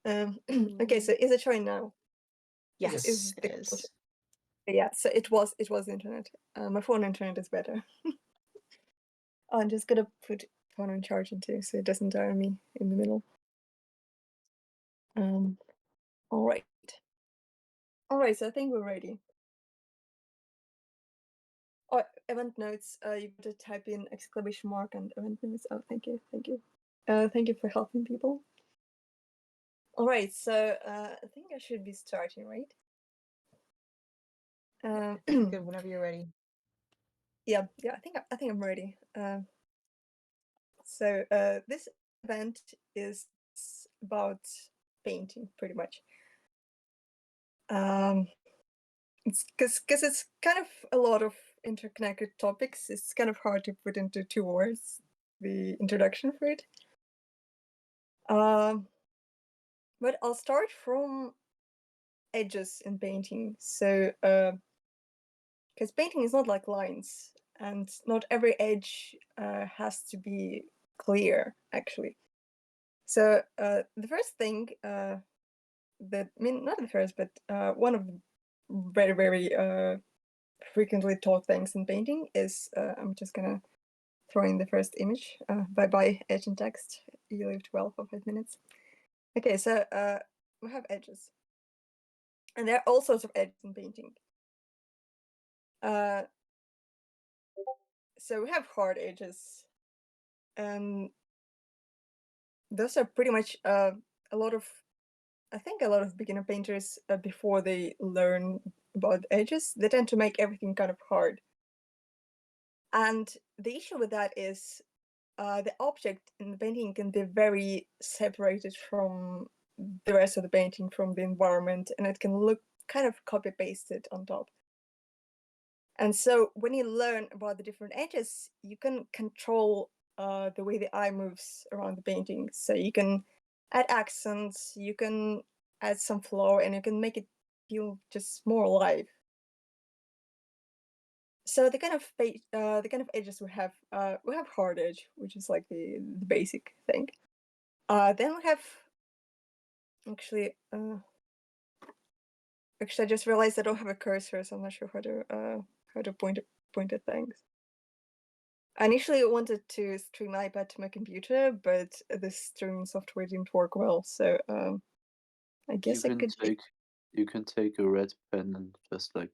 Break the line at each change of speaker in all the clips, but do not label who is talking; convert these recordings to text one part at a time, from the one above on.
Okay, so is it showing now?
Yes, it is.
Yeah, so it was the internet. My phone internet is better. Oh, I'm just gonna put phone on charging too, so it doesn't die on me in the middle. All right. All right, so I think we're ready. Oh, event notes. You got to type in exclamation mark and event notes. Oh, thank you, thank you. Thank you for helping people. All right, so I think I should be starting, right?
Good, whenever you're ready.
Yeah, I think I'm ready. So this event is about painting, pretty much. It's because it's kind of a lot of interconnected topics. It's kind of hard to put into 2 words. The introduction for it. But I'll start from edges in painting. So, because painting is not like lines, and not every edge has to be clear, actually. So the first thing not the first, but one of the very, very frequently taught things in painting is, I'm just gonna throw in the first image. Bye-bye, edge and text. You lived well for 5 minutes. Okay, so we have edges. And there are all sorts of edges in painting. So we have hard edges. And those are pretty much a lot of, I think a lot of beginner painters, before they learn about edges, they tend to make everything kind of hard. And the issue with that is the object in the painting can be very separated from the rest of the painting, from the environment, and it can look kind of copy-pasted on top. And so when you learn about the different edges, you can control the way the eye moves around the painting. So you can add accents, you can add some flow, and you can make it feel just more alive. So the kind of edges we have hard edge, which is like the basic thing. Then we have actually I just realized I don't have a cursor, so I'm not sure how to point at things. I initially wanted to stream iPad to my computer, but the streaming software didn't work well, so I guess I could.
You can take a red pen and just like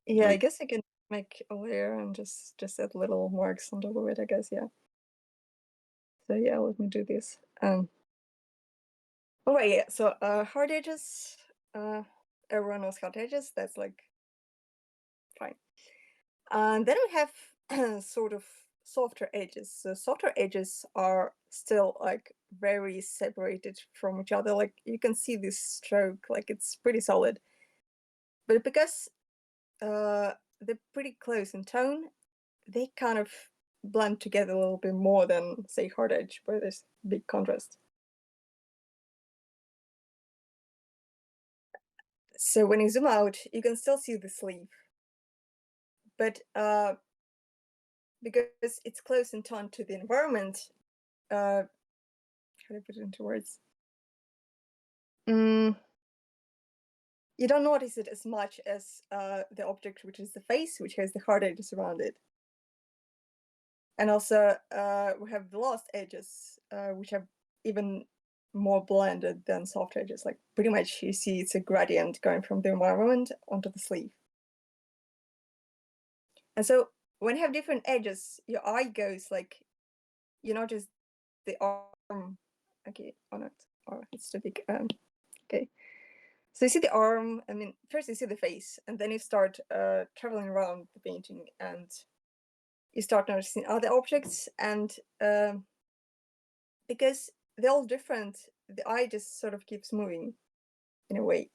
Yeah, I
make
guess I can make a layer and just add little marks on top of it, I guess, yeah. So yeah, let me do this. All right, yeah, so hard edges, everyone knows hard edges, that's like fine. And then we have sort of softer edges. So softer edges are still like very separated from each other. Like you can see this stroke, like it's pretty solid. But because they're pretty close in tone, they kind of blend together a little bit more than, say, hard edge, where there's big contrast. So when you zoom out, you can still see the sleeve. But because it's close in tone to the environment, how do I put it into words? You don't notice it as much as the object, which is the face, which has the hard edges around it. And also, we have the lost edges, which are even more blended than soft edges. Like pretty much you see it's a gradient going from the environment onto the sleeve. And so when you have different edges, your eye goes like, you notice the arm. Okay, oh no, it's too big. Okay. So you see the arm, I mean, first you see the face, and then you start traveling around the painting, and you start noticing other objects, and because they're all different, the eye just sort of keeps moving in a way.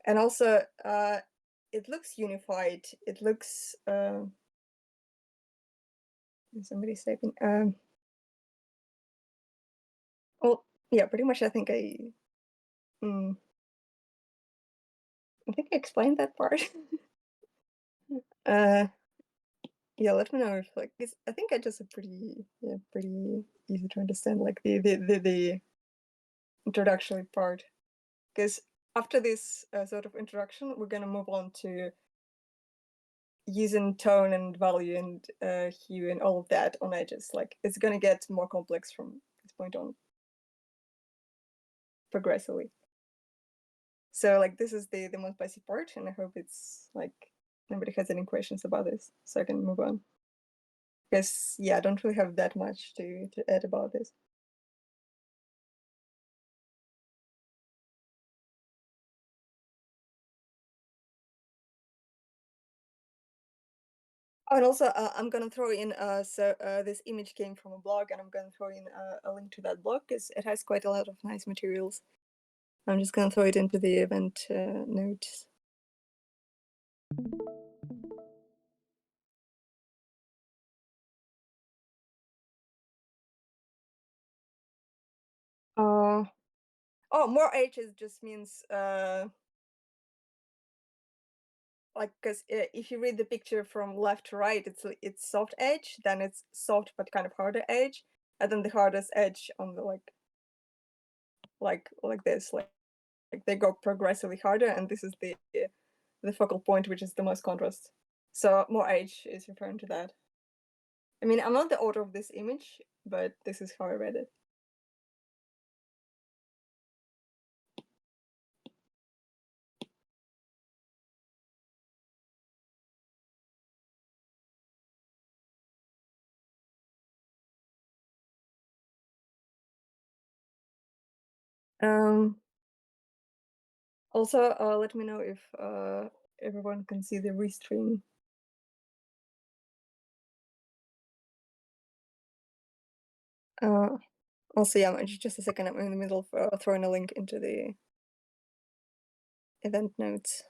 And also, it looks unified. It looks, somebody's typing. Well, yeah, pretty much. I think I explained that part. Yeah, let me know if like this. I think I just pretty easy to understand. Like the introductory part, because after this sort of introduction, we're going to move on to using tone and value and hue and all of that on edges. Like, it's going to get more complex from this point on, progressively. So like, this is the most basic part, and I hope it's like nobody has any questions about this, so I can move on. Because yeah, I don't really have that much to add about this. Oh, and also I'm gonna throw in this image came from a blog, and I'm gonna throw in a link to that blog because it has quite a lot of nice materials. I'm just gonna throw it into the event notes. Oh, more edges just means like, because if you read the picture from left to right, it's soft edge, then it's soft but kind of harder edge, and then the hardest edge on the like this, like they go progressively harder, and this is the focal point, which is the most contrast. So more edge is referring to that. I mean, I'm not the author of this image, but this is how I read it. Also, let me know if everyone can see the restream. Also, yeah, just a second. I'm in the middle of throwing a link into the event notes.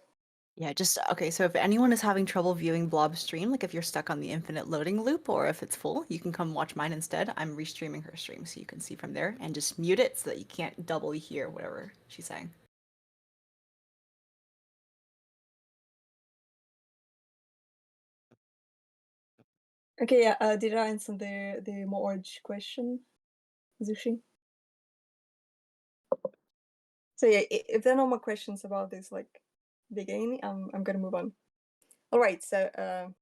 Yeah, just okay. So if anyone is having trouble viewing Blob's stream, like if you're stuck on the infinite loading loop or if it's full, you can come watch mine instead. I'm restreaming her stream so you can see from there, and just mute it so that you can't doubly hear whatever she's saying.
Okay, yeah. Did I answer the mortgage question, Zushi? So yeah, if there are no more questions about this like beginning, I'm gonna move on. All right, so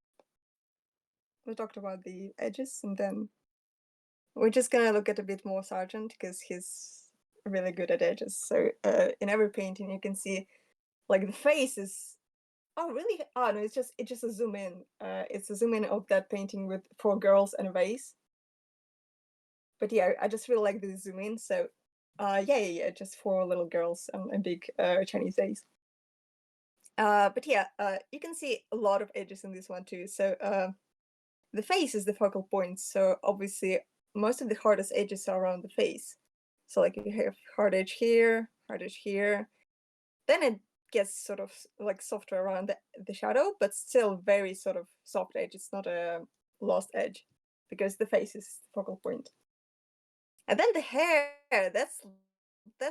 we talked about the edges, and then we're just gonna look at a bit more Sargent because he's really good at edges. So in every painting, you can see like the face is really no, it's just a zoom in. It's a zoom in of that painting with 4 girls and a vase. But yeah, I just really like the zoom in. So yeah, just 4 little girls and a big Chinese vase. But yeah, you can see a lot of edges in this one too. So the face is the focal point. So obviously, most of the hardest edges are around the face. So like you have hard edge here, hard edge here. Then it gets sort of like softer around the shadow, but still very sort of soft edge. It's not a lost edge because the face is the focal point. And then the hair, that's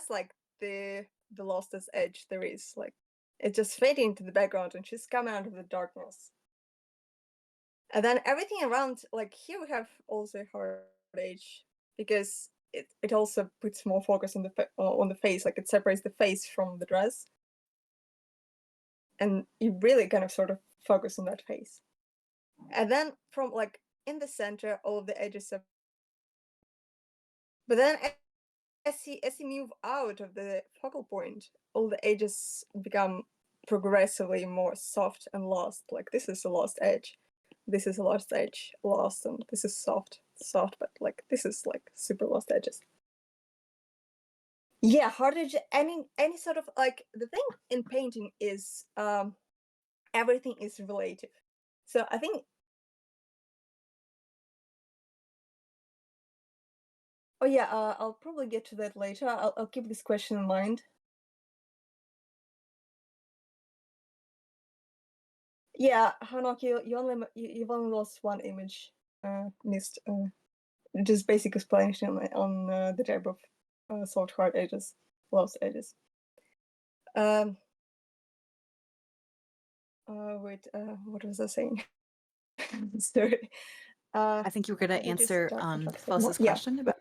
like the lostest edge there is. Like, it's just fading into the background and she's coming out of the darkness. And then everything around, like here we have also hard edge because it also puts more focus on the face. Like, it separates the face from the dress, and you really kind of sort of focus on that face. And then from like in the center, all of the edges are. But then as you move out of the focal point, all the edges become progressively more soft and lost. Like, this is a lost edge, this is a lost edge, lost, and this is soft, but like this is like super lost edges. Yeah, hard edge, any sort of like, the thing in painting is everything is relative. So I think, oh yeah, I'll probably get to that later. I'll keep this question in mind. Yeah, Hanok, you've only lost one image, missed. Just basic explanation on the type of soft hard edges, lost edges. Wait, what was I saying? Sorry.
I think you were going to answer Fosa's
yeah.
question about.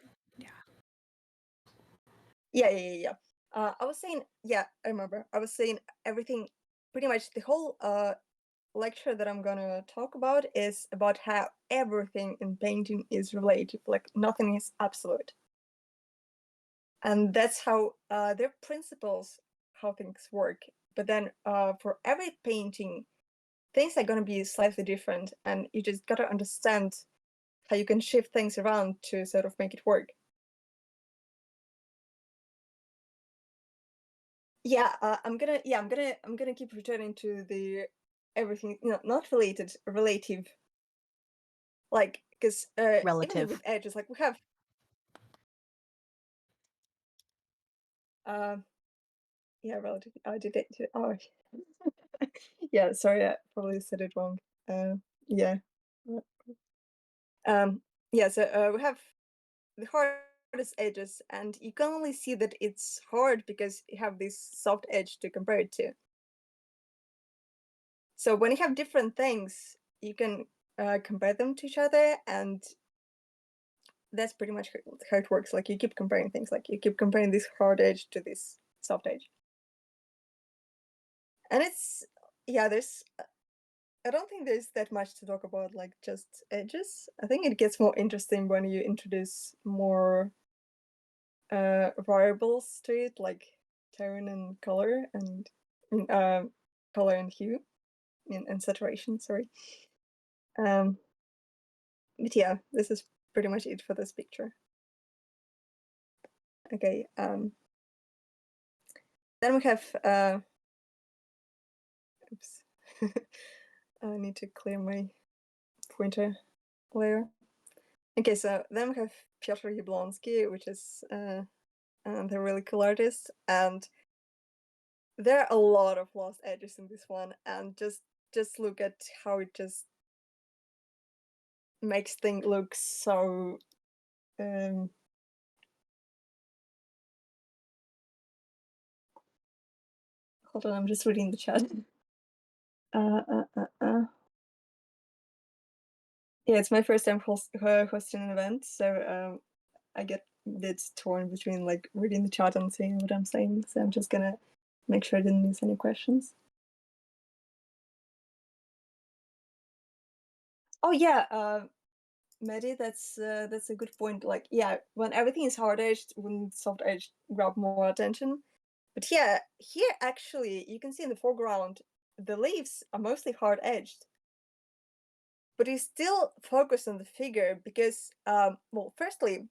Yeah. I was saying, yeah, I remember. I was saying everything, pretty much the whole lecture that I'm gonna talk about is about how everything in painting is relative, like nothing is absolute. And that's how there are principles how things work. But then for every painting, things are gonna be slightly different, and you just gotta understand how you can shift things around to sort of make it work. Yeah, I'm gonna keep returning to the everything, not related, relative. Like, because even
Relative.
with edges, like we have yeah, relative. Did it? Oh, yeah. Sorry, I probably said it wrong. Yeah. Yeah. So we have the hardest edges, and you can only see that it's hard because you have this soft edge to compare it to. So when you have different things, you can compare them to each other, and that's pretty much how it works. Like you keep comparing things, like you keep comparing this hard edge to this soft edge. And it's, yeah, I don't think there's that much to talk about, like just edges. I think it gets more interesting when you introduce more variables to it, like tone and color and color and hue and saturation, sorry. But yeah, this is pretty much it for this picture. Okay, then we have oops. I need to clear my pointer layer. Okay, so then we have Piotr Jablonski, which is the really cool artist, and there are a lot of lost edges in this one, and just look at how it just makes things look so hold on, I'm just reading the chat. Yeah, it's my first time hosting an event, so I get a bit torn between like reading the chat and saying what I'm saying. So I'm just gonna make sure I didn't miss any questions. Oh yeah, Mehdi, that's a good point. Like, yeah, when everything is hard edged, when soft edged grab more attention. But yeah, here actually you can see in the foreground the leaves are mostly hard edged. But you still focus on the figure because, well, firstly,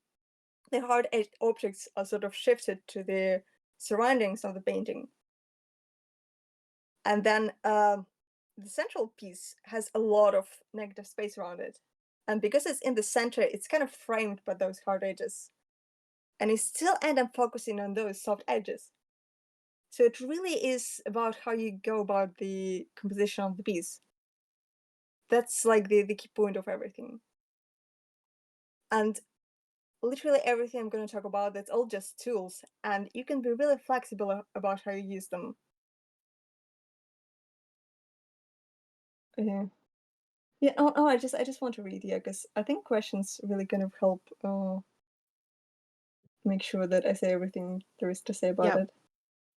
the hard edged objects are sort of shifted to the surroundings of the painting. And then the central piece has a lot of negative space around it. And because it's in the center, it's kind of framed by those hard edges. And you still end up focusing on those soft edges. So it really is about how you go about the composition of the piece. That's like the key point of everything. And literally everything I'm going to talk about, that's all just tools, and you can be really flexible about how you use them. Yeah. Oh, I just want to read, yeah, because I think questions really kind of help make sure that I say everything there is to say about it.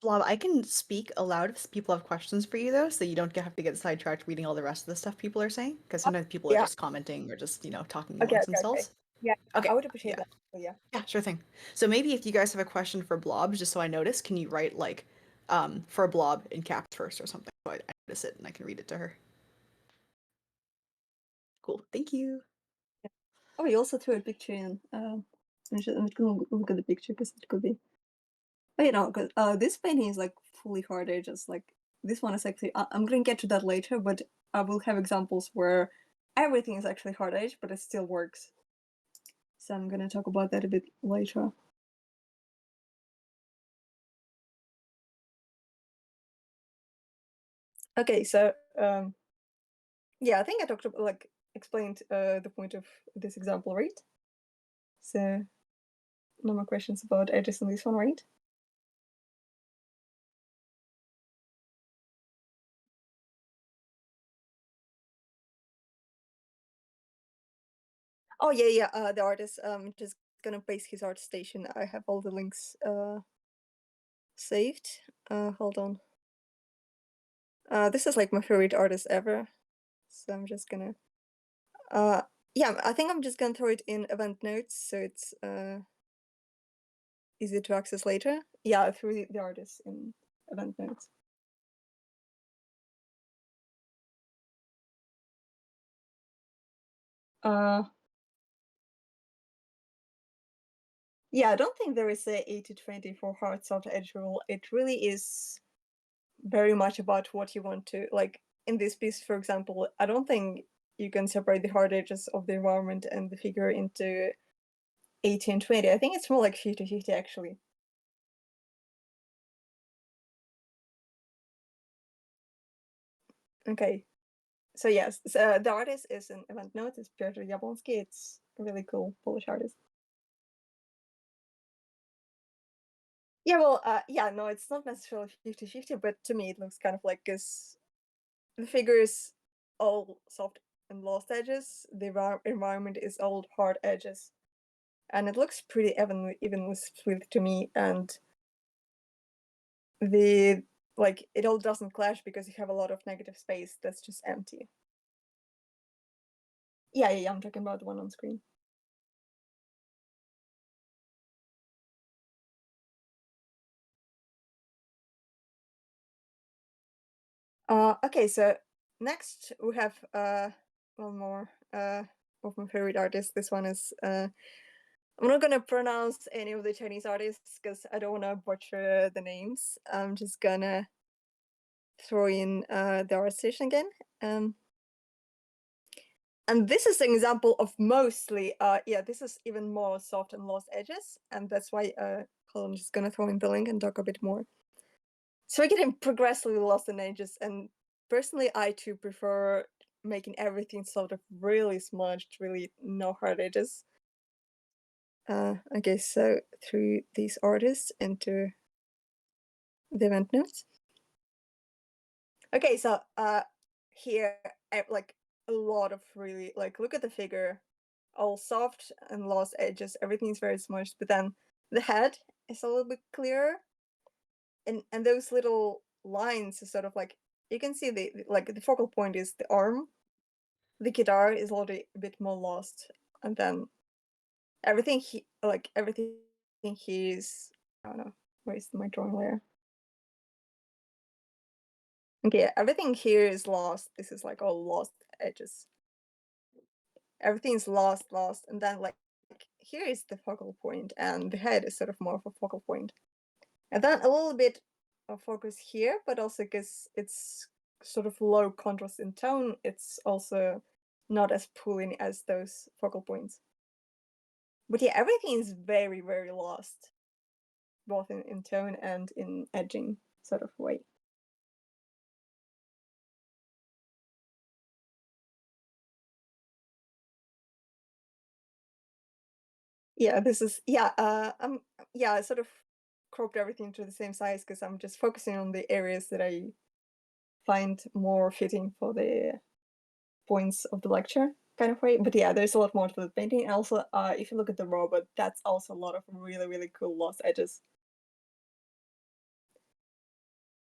Blob, I can speak aloud if people have questions for you though, so you don't have to get sidetracked reading all the rest of the stuff people are saying, because sometimes people are
yeah.
just commenting or just, talking
Okay,
amongst themselves.
Yeah,
Okay.
I would appreciate
Yeah.
that. So, yeah.
Yeah, sure thing. So maybe if you guys have a question for Blob, just so I notice, can you write like for Blob in caps first or something? So I notice it and I can read it to her. Cool. Thank you.
Yeah. Oh, you also threw a picture in. I'm gonna look at the picture because it could be. Oh, because this painting is like fully hard edges. Like this one is actually. I'm gonna get to that later, but I will have examples where everything is actually hard edge, but it still works. So I'm gonna talk about that a bit later. Okay, so yeah, I think I talked about, like, explained the point of this example, right? So no more questions about edges in this one, right? Oh yeah, the artist just gonna paste his art station. I have all the links saved. Hold on. This is like my favorite artist ever. So I'm just gonna, yeah, I think I'm just gonna throw it in event notes so it's easy to access later. Yeah, through the artist in event notes. Yeah, I don't think there is a 80-20 for hard soft edge rule. It really is very much about what you want to, like in this piece, for example, I don't think you can separate the hard edges of the environment and the figure into 80 and 20. I think it's more like 50-50 actually. Okay, so yes, so the artist is an event note. It's Piotr Jablonski. It's a really cool Polish artist. Yeah, well, yeah, no, it's not necessarily 50-50, but to me it looks kind of like this. The figure is all soft and lost edges. The environment is all hard edges, and it looks pretty evenly split to me. And the like it all doesn't clash because you have a lot of negative space that's just empty. Yeah, I'm talking about the one on screen. Okay, so next we have one more of my favorite artists. This one is I'm not gonna pronounce any of the Chinese artists because I don't wanna butcher the names. I'm just gonna throw in the art station again. And this is an example of mostly, yeah, this is even more soft and lost edges, and that's why I'm just gonna throw in the link and talk a bit more. So we're getting progressively lost in edges, and personally, I too prefer making everything sort of really smudged, really no hard edges. Okay, so through these artists into the event notes. Okay, so here, like a lot of really, like, look at the figure, all soft and lost edges, everything's very smudged, but then the head is a little bit clearer, and those little lines is sort of like, you can see the focal point is the arm, the guitar is a little bit more lost, and then everything he's, I don't know, where's my drawing layer? Okay, everything here is lost. This is like all lost edges. Everything's lost, and then like here is the focal point, and the head is sort of more of a focal point. And then a little bit of focus here, but also because it's sort of low contrast in tone, it's also not as pulling as those focal points. But yeah, everything is very, very lost, both in tone and in edging sort of way. Yeah, this is, yeah, I sort of cropped everything to the same size because I'm just focusing on the areas that I find more fitting for the points of the lecture kind of way. But yeah, there's a lot more to the painting. And also, if you look at the robot, that's also a lot of really, really cool lost edges.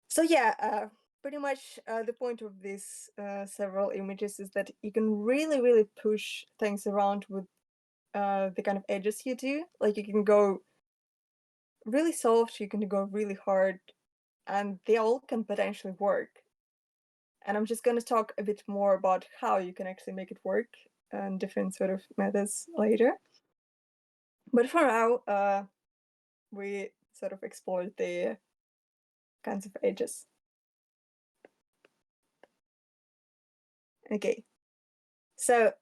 So yeah, pretty much the point of these several images is that you can really, really push things around with the kind of edges you do. Like you can go really soft, you can go really hard, and they all can potentially work. And I'm just going to talk a bit more about how you can actually make it work and different sort of methods later. But for now, we sort of explored the kinds of edges. Okay, so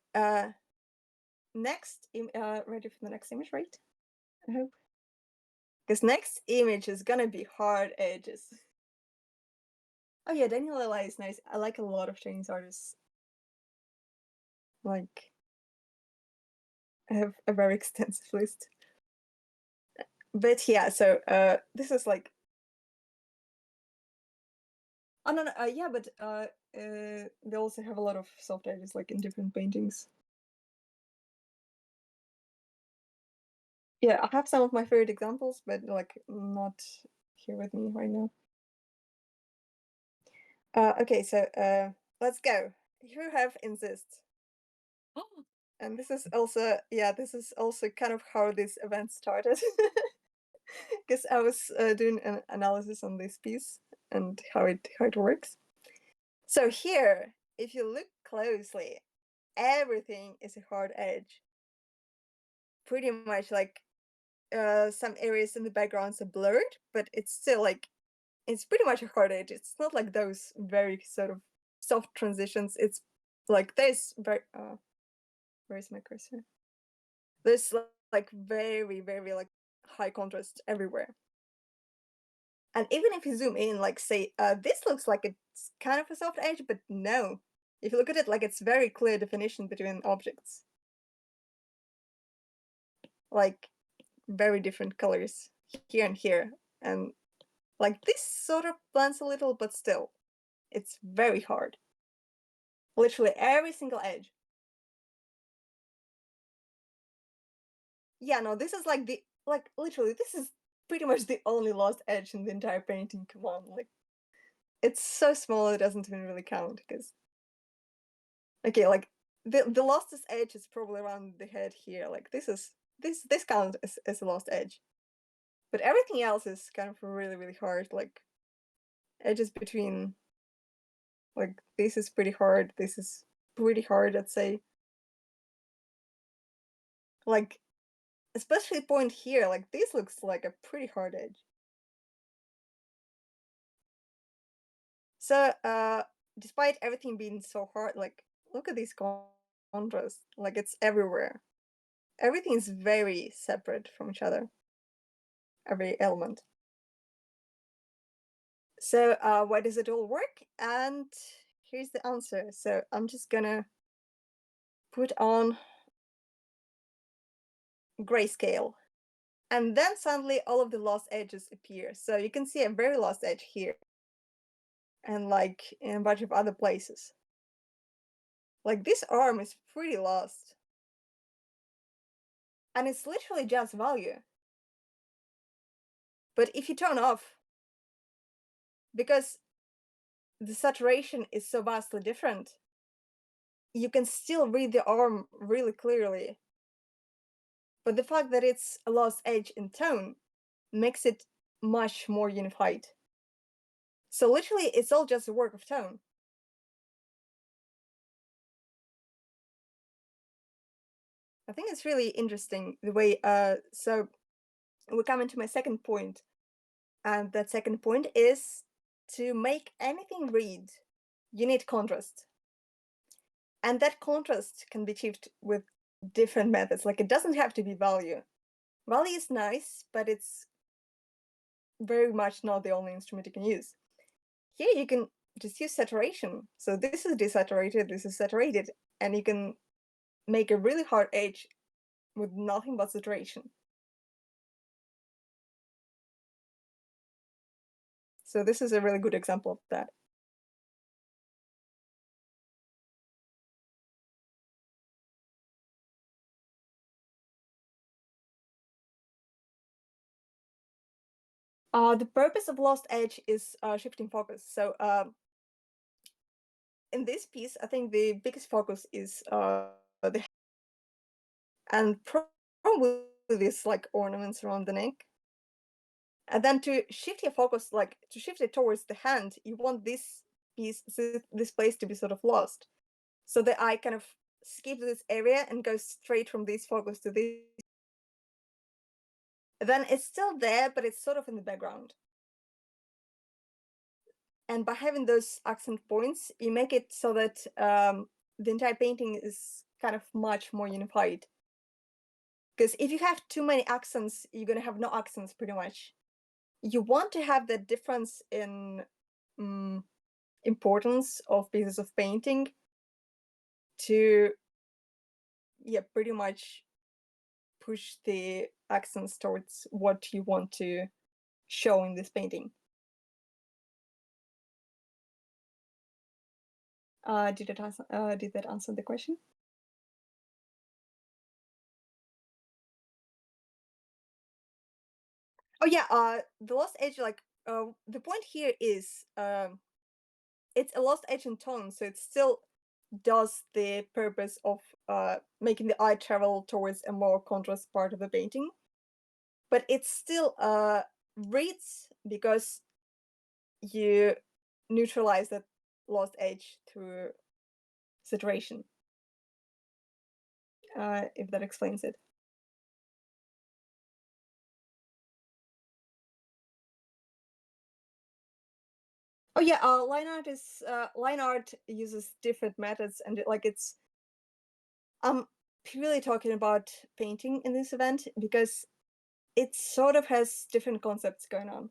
next, ready for the next image, right? I hope. Because next image is gonna be hard edges. Oh yeah, Daniel Lila is nice. I like a lot of Chinese artists. Like, I have a very extensive list. But yeah, so this is like, oh no, yeah, but they also have a lot of soft edges, like in different paintings. Yeah, I have some of my favorite examples, but like not here with me right now. Okay, so let's go. Here we have insist. And this is also, yeah, this is also kind of how this event started. Because I was doing an analysis on this piece and how it works. So here, if you look closely, everything is a hard edge. Pretty much like some areas in the backgrounds are blurred, but it's still like, it's pretty much a hard edge. It's not like those very sort of soft transitions. It's like there's very, where's my cursor? There's like very, very like high contrast everywhere. And even if you zoom in, like say, this looks like it's kind of a soft edge, but no. If you look at it, like it's very clear definition between objects. Like very different colors here and here. And like this sort of blends a little, but still, it's very hard. Literally every single edge. Yeah, no, this is like literally, this is pretty much the only lost edge in the entire painting. Come on, like, it's so small it doesn't even really count, because, okay, like, the lostest edge is probably around the head here, like, this counts as a lost edge. But everything else is kind of really, really hard, like, edges between, like, this is pretty hard, this is pretty hard, I'd say. Like, especially point here, like, this looks like a pretty hard edge. So, despite everything being so hard, like, look at these contrasts, like, it's everywhere. Everything is very separate from each other, every element. So, why does it all work? And here's the answer. So, I'm just gonna put on grayscale. And then suddenly all of the lost edges appear. So you can see a very lost edge here. And like in a bunch of other places. Like this arm is pretty lost. And it's literally just value. But if you turn off, because the saturation is so vastly different, you can still read the arm really clearly. But the fact that it's a lost edge in tone makes it much more unified. So literally, it's all just a work of tone. I think it's really interesting the way, so we come into my second point. And that second point is to make anything read, you need contrast. And that contrast can be achieved with different methods. Like it doesn't have to be value. Value is nice, but it's very much not the only instrument you can use. Here you can just use saturation. So this is desaturated, this is saturated, and you can make a really hard edge with nothing but saturation. So this is a really good example of that. The purpose of lost edge is shifting focus. So in this piece, I think the biggest focus is the, and probably these like ornaments around the neck. And then to shift your focus, like to shift it towards the hand, you want this piece, this place to be sort of lost. So the eye kind of skips this area and goes straight from this focus to this. Then it's still there, but it's sort of in the background. And by having those accent points, you make it so that the entire painting is kind of much more unified. Because if you have too many accents, you're going to have no accents pretty much. You want to have the difference in importance of pieces of painting to, yeah, pretty much push the accents towards what you want to show in this painting. Did that answer the question? Oh yeah, the lost edge, like the point here is it's a lost edge and tone, so it still does the purpose of making the eye travel towards a more contrast part of the painting, but it still reads because you neutralize that lost edge through saturation. If that explains it. Oh yeah, line art uses different methods, and it's I'm purely talking about painting in this event because it sort of has different concepts going on.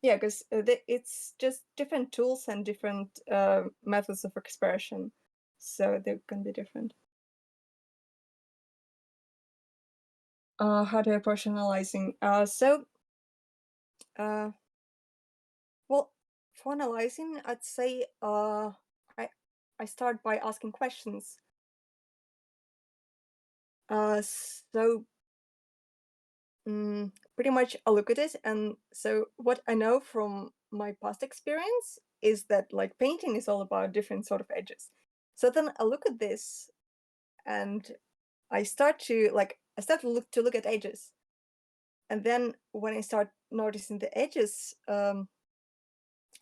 Yeah, because it's just different tools and different methods of expression, so they're going to be different. How to approach analyzing? Well, for analyzing, I'd say I start by asking questions. Pretty much I look at it, and so what I know from my past experience is that painting is all about different sort of edges. So then I look at this, and I start to look at edges, and then when I start noticing the edges, I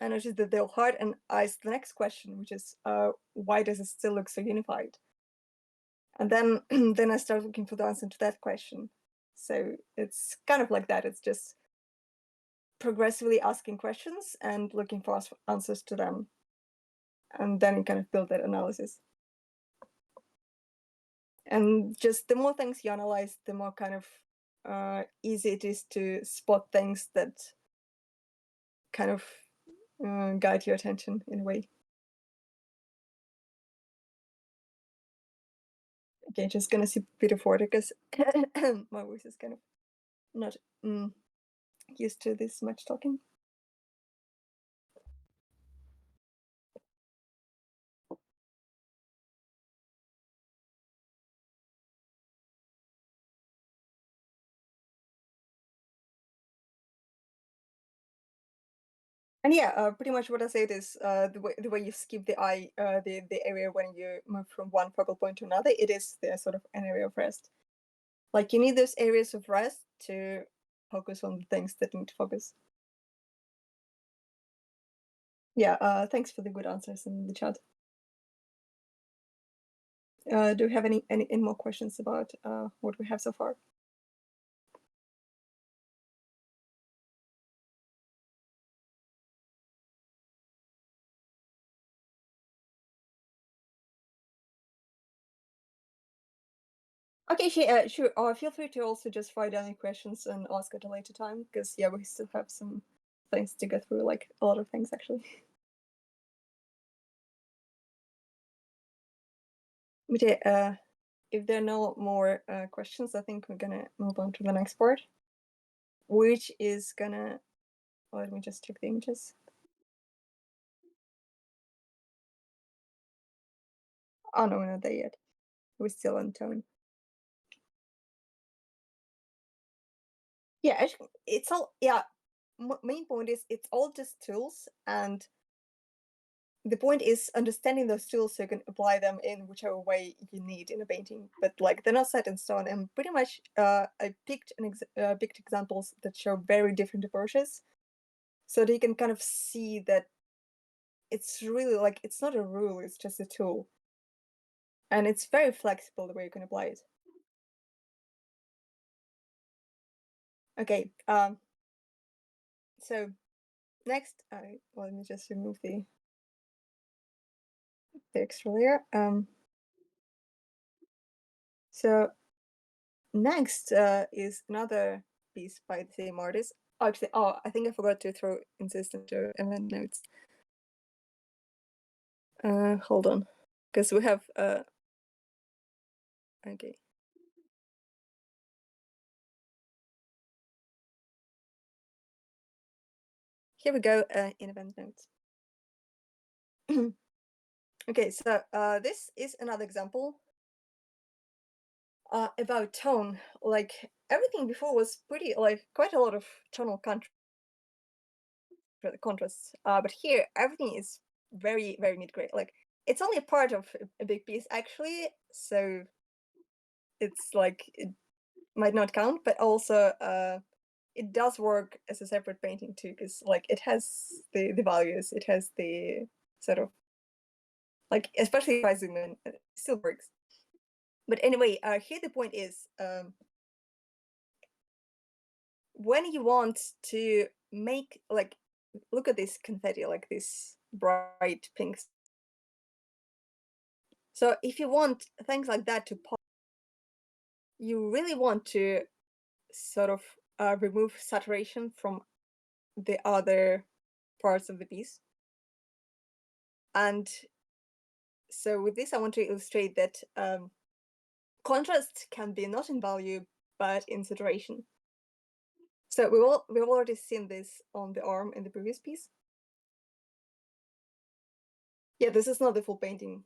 notice that they're hard, and I ask the next question, which is why does it still look so unified? And then then I start looking for the answer to that question. So it's kind of like that. It's just progressively asking questions and looking for answers to them. And then you kind of build that analysis. And just the more things you analyze, the more kind of easy it is to spot things that kind of guide your attention in a way. Okay, just gonna sip a bit of water because my voice is kind of not used to this much talking. And yeah, pretty much what I said is the way you skip the eye, the area when you move from one focal point to another, it is the sort of an area of rest. You need those areas of rest to focus on the things that need to focus. Yeah, thanks for the good answers in the chat. Do you have any more questions about what we have so far? Okay, sure. Feel free to also just write down your questions and ask at a later time, because yeah, we still have some things to go through, a lot of things actually. But yeah, if there are no more questions, I think we're gonna move on to the next part, which is gonna. Let me just check the images. Oh no, we're not there yet. We're still on tone. Yeah, actually, it's all. Yeah, main point is it's all just tools, and the point is understanding those tools so you can apply them in whichever way you need in a painting. But they're not set in stone, and pretty much I picked examples that show very different approaches, so that you can kind of see that it's really it's not a rule, it's just a tool, and it's very flexible the way you can apply it. Okay, so next, let me just remove the extra layer. So next is another piece by the same artist. Actually, I think I forgot to throw insist into event notes. Hold on, because we have okay. Here we go in event notes. Okay, so this is another example about tone, like everything before was pretty, like quite a lot of tonal contrasts, but here everything is very, very mid-grade. Like it's only a part of a big piece actually, so it's like it might not count, but also it does work as a separate painting too, because like it has the values, it has the sort of like, especially if I zoom in, it still works. But anyway, here the point is, when you want to make, like, look at this confetti, like this bright pinks. So if you want things like that to pop, you really want to sort of remove saturation from the other parts of the piece. And so with this, I want to illustrate that contrast can be not in value, but in saturation. So we've already seen this on the arm in the previous piece. Yeah, this is not the full painting.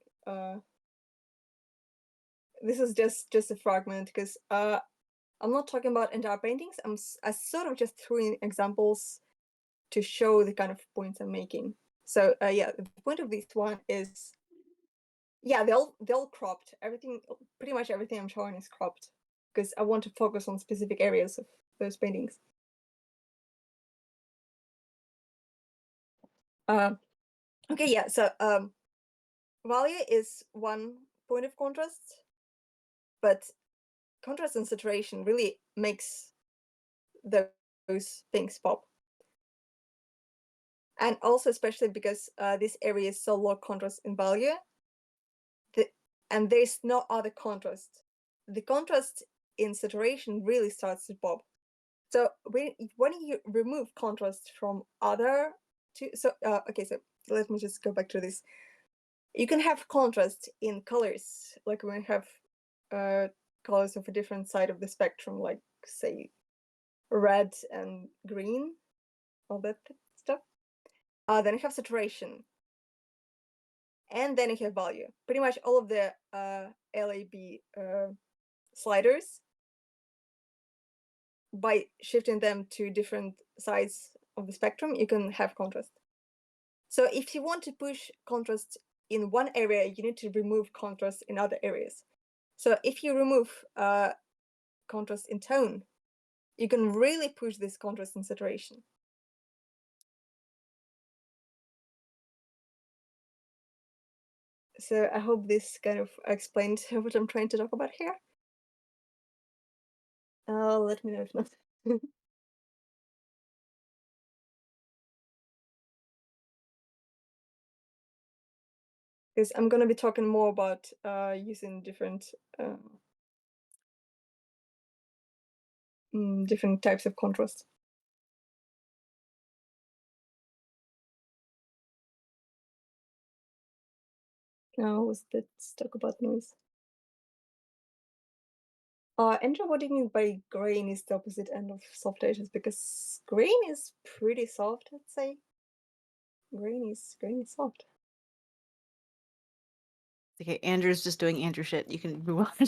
This is just a fragment, because I'm not talking about entire paintings. I sort of just threw in examples to show the kind of points I'm making. So yeah, the point of this one is, yeah, they're all cropped. Everything, pretty much everything I'm showing is cropped, because I want to focus on specific areas of those paintings. Okay, yeah, so value is one point of contrast, but contrast and saturation really makes those things pop. And also especially because this area is so low contrast in value, and there's no other contrast. The contrast in saturation really starts to pop. So when you remove contrast from other two, so okay, so let me just go back to this. You can have contrast in colors, like when you have colors of a different side of the spectrum, like say red and green, all that stuff. Then you have saturation, and then you have value. Pretty much all of the LAB sliders, by shifting them to different sides of the spectrum, you can have contrast. So if you want to push contrast in one area, you need to remove contrast in other areas. So if you remove contrast in tone, you can really push this contrast in saturation. So I hope this kind of explained what I'm trying to talk about here. Let me know if not. Because I'm going to be talking more about using different different types of contrast. Now, was that stuck about noise? Andrew, what do you mean by grain is the opposite end of soft edges? Because grain is pretty soft, I'd say. Grain is soft.
Okay, Andrew's just doing Andrew shit. You can move on.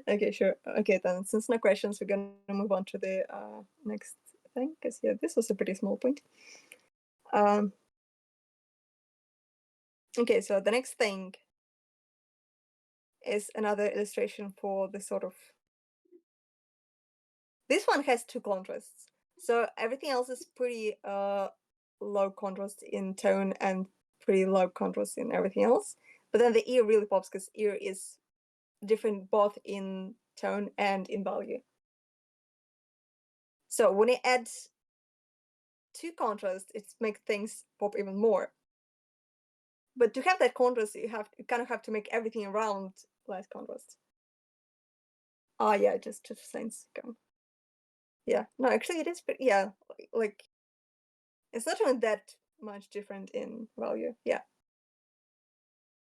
Okay, sure. Okay, then since no questions, we're gonna move on to the next thing, because yeah, this was a pretty small point. Okay, so the next thing is another illustration for the sort of. This one has two contrasts, so everything else is pretty low contrast in tone and pretty low contrast in everything else. But then the ear really pops, because ear is different both in tone and in value. So when you add two contrasts, it makes things pop even more. But to have that contrast, you kind of have to make everything around less contrast. Yeah, just sense come. Yeah, no, actually it is, but yeah, like it's not even that much different in value. Yeah.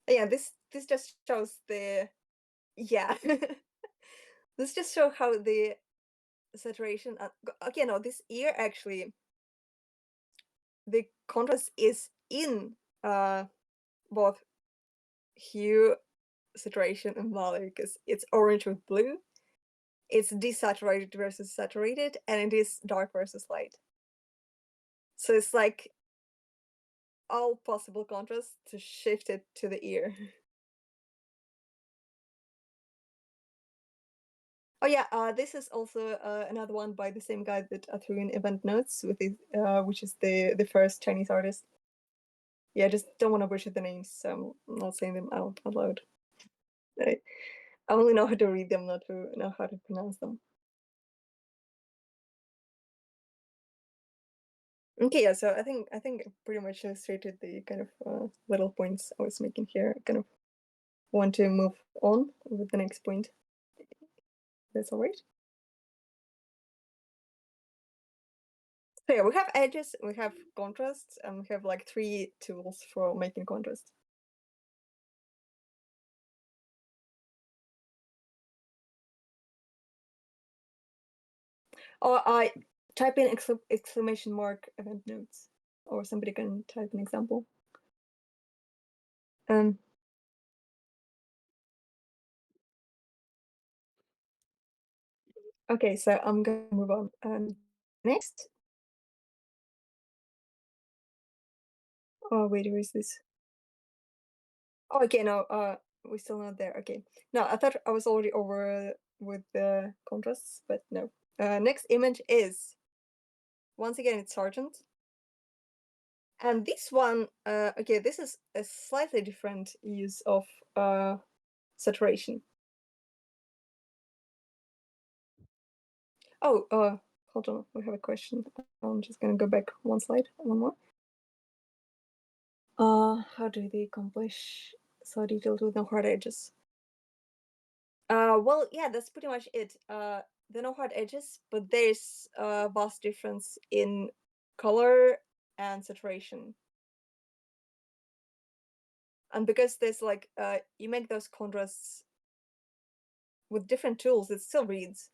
Yeah, this just shows the, yeah. This just shows how the saturation, okay, no, this ear actually, the contrast is in both hue saturation and value, because it's orange with blue, it's desaturated versus saturated, and it is dark versus light. So it's like all possible contrasts to shift it to the ear. Oh yeah, this is also another one by the same guy that I threw in event notes, with his, which is the first Chinese artist. Yeah, I just don't want to butcher the names, so I'm not saying them out loud. I only know how to read them, not to know how to pronounce them. Okay, yeah, so I think I pretty much illustrated the kind of little points I was making here. I kind of want to move on with the next point. That's all right. So yeah, we have edges, we have contrasts, and we have like 3 tools for making contrast. Or I type in exclamation mark event notes, or somebody can type an example. Okay, so I'm gonna move on. Next. Oh wait, where is this? Oh, okay, no, we're still not there. Okay, no, I thought I was already over with the contrasts, but no. Next image is, once again, it's Sargent. And this one, okay, this is a slightly different use of saturation. Oh, hold on, we have a question. I'm just gonna go back one slide, one more. How do they accomplish so detailed with no hard edges? Well, yeah, that's pretty much it. There are no hard edges, but there's a vast difference in color and saturation. And because there's like, you make those contrasts with different tools, it still reads.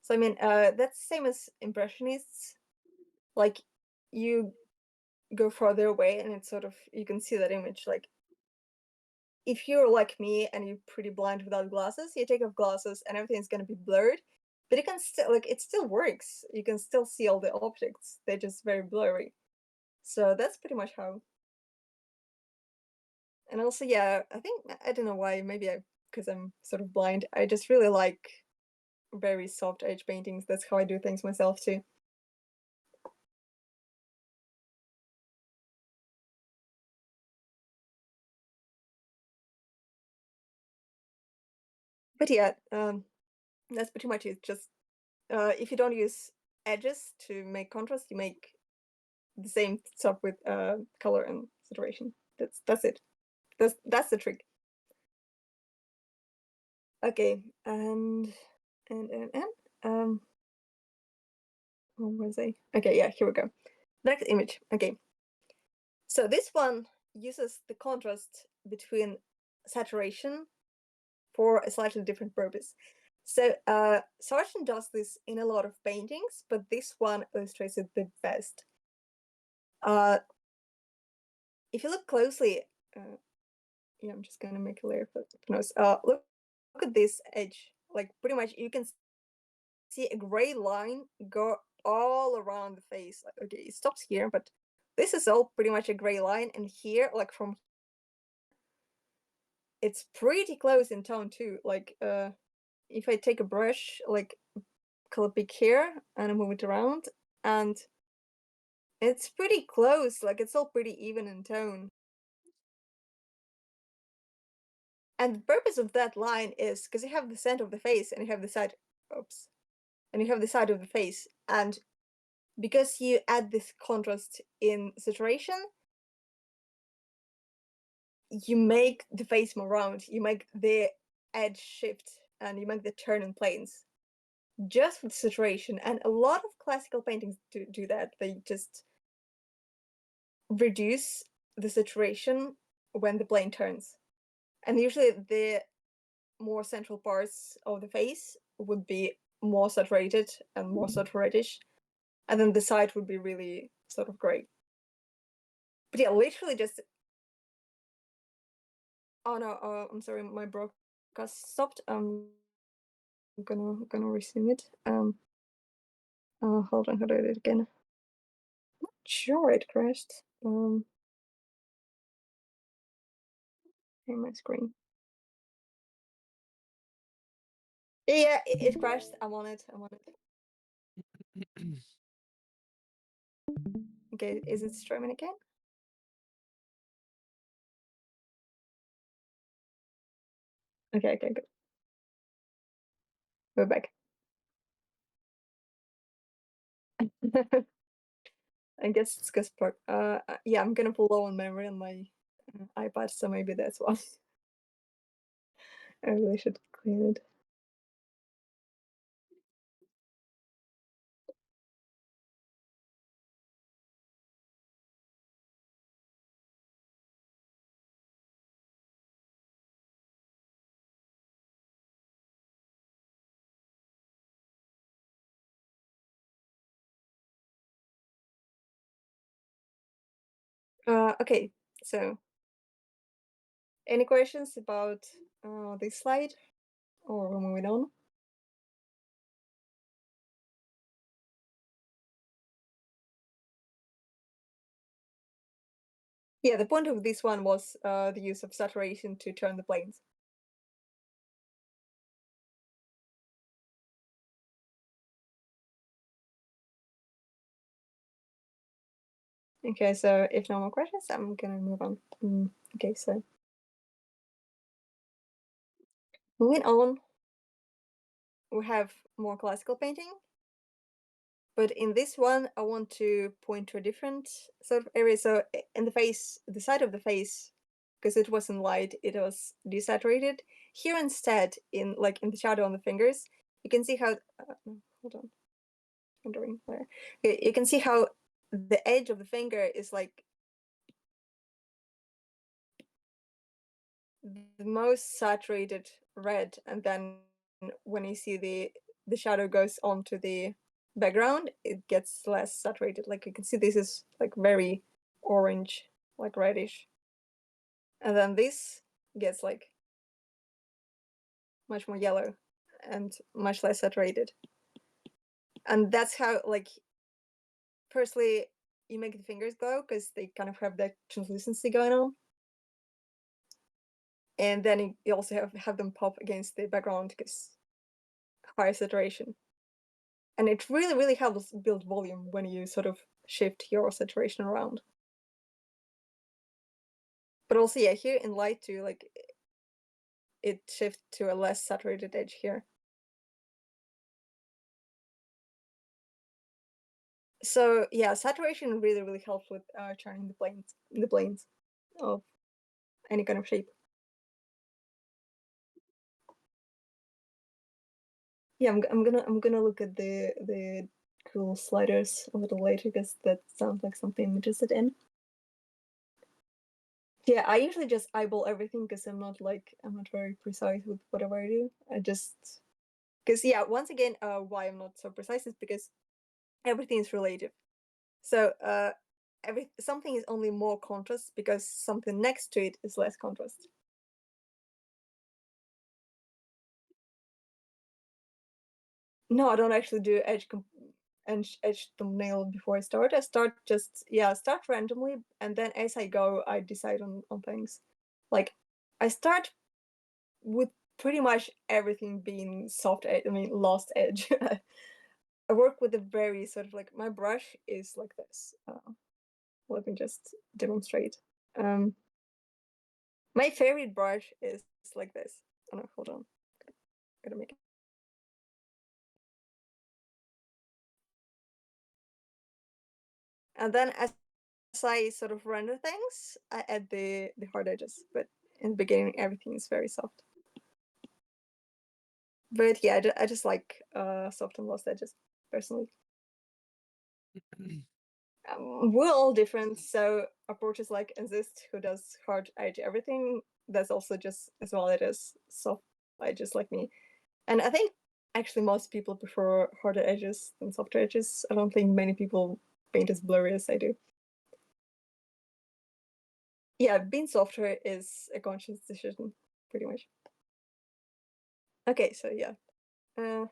So I mean, that's the same as Impressionists. Like, you go farther away and it's sort of, you can see that image. Like, if you're like me and you're pretty blind without glasses, you take off glasses and everything's gonna be blurred. But it can still, like, it still works. You can still see all the objects. They're just very blurry. So that's pretty much how. And also, yeah, I think, I don't know why, maybe because I'm sort of blind, I just really like very soft edge paintings. That's how I do things myself too. But yeah, that's pretty much it. Just if you don't use edges to make contrast, you make the same stuff with color and saturation. That's it. That's the trick. Okay, and where was I? Okay, yeah, here we go. Next image. Okay, so this one uses the contrast between saturation for a slightly different purpose. So Sargent does this in a lot of paintings, but this one illustrates it the best. If you look closely, yeah, I'm just gonna make a layer for nose. Look at this edge. Like, pretty much you can see a gray line go all around the face. Like, okay, it stops here, but this is all pretty much a gray line, and here, like from, it's pretty close in tone too. Like, if I take a brush, like color pick here, and I move it around, and it's pretty close. Like, it's all pretty even in tone. And the purpose of that line is because you have the center of the face and you have the side, oops, and you have the side of the face, and because you add this contrast in saturation, you make the face more round, you make the edge shift, and you make the turn in planes just with saturation. And a lot of classical paintings do that. They just reduce the saturation when the plane turns, and usually the more central parts of the face would be more saturated and more sort of reddish, and then the side would be really sort of gray. But yeah, literally just Oh no, I'm sorry, my broadcast stopped. I'm gonna resume it. Hold on, how do I do it again? Not sure it crashed. In my screen. Yeah, it crashed. I'm on it. Okay, is it streaming again? Okay, good. We're back. I guess it's because yeah, I'm gonna pull low on memory on my iPad, so maybe that's why. I really should clean it. Okay, so any questions about this slide, or we're moving on? Yeah, the point of this one was the use of saturation to turn the planes. Okay, so if no more questions, I'm gonna move on. Okay, so moving on, we have more classical painting. But in this one, I want to point to a different sort of area. So in the face, the side of the face, because it wasn't light, it was desaturated. Here instead, in the shadow on the fingers, you can see how. Hold on, wondering where. Okay, you can see how the edge of the finger is like the most saturated red, and then when you see the shadow goes onto the background, it gets less saturated. Like you can see, this is like very orange, like reddish, and then this gets like much more yellow and much less saturated. And that's how, like, firstly you make the fingers glow because they kind of have that translucency going on, and then you also have them pop against the background because higher saturation. And it really helps build volume when you sort of shift your saturation around. But also, yeah, here in light too, like it shifts to a less saturated edge here. So yeah, saturation really helps with turning the planes of any kind of shape. Yeah, I'm gonna look at the cool sliders a little later because that sounds like something I'm interested in. Yeah, I usually just eyeball everything because I'm not very precise with whatever I do. I just because yeah, once again, why I'm not so precise is because everything is relative. So something is only more contrast because something next to it is less contrast. No, I don't actually do edge thumbnail before I start. I start randomly, and then as I go, I decide on things. Like I start with pretty much everything being soft edge. I mean, lost edge. I work with a very sort of like, my brush is like this. Let me just demonstrate. My favorite brush is like this. Oh no, hold on. Gotta make it. And then as I sort of render things, I add the hard edges. But in the beginning, everything is very soft. But yeah, I just like soft and lost edges personally. We're all different, so approaches like Exist, who does hard edge everything, that's also just as well it is soft edges like me. And I think actually most people prefer harder edges than softer edges. I don't think many people paint as blurry as I do. yeah, being softer is a conscious decision, pretty much. Okay, so yeah,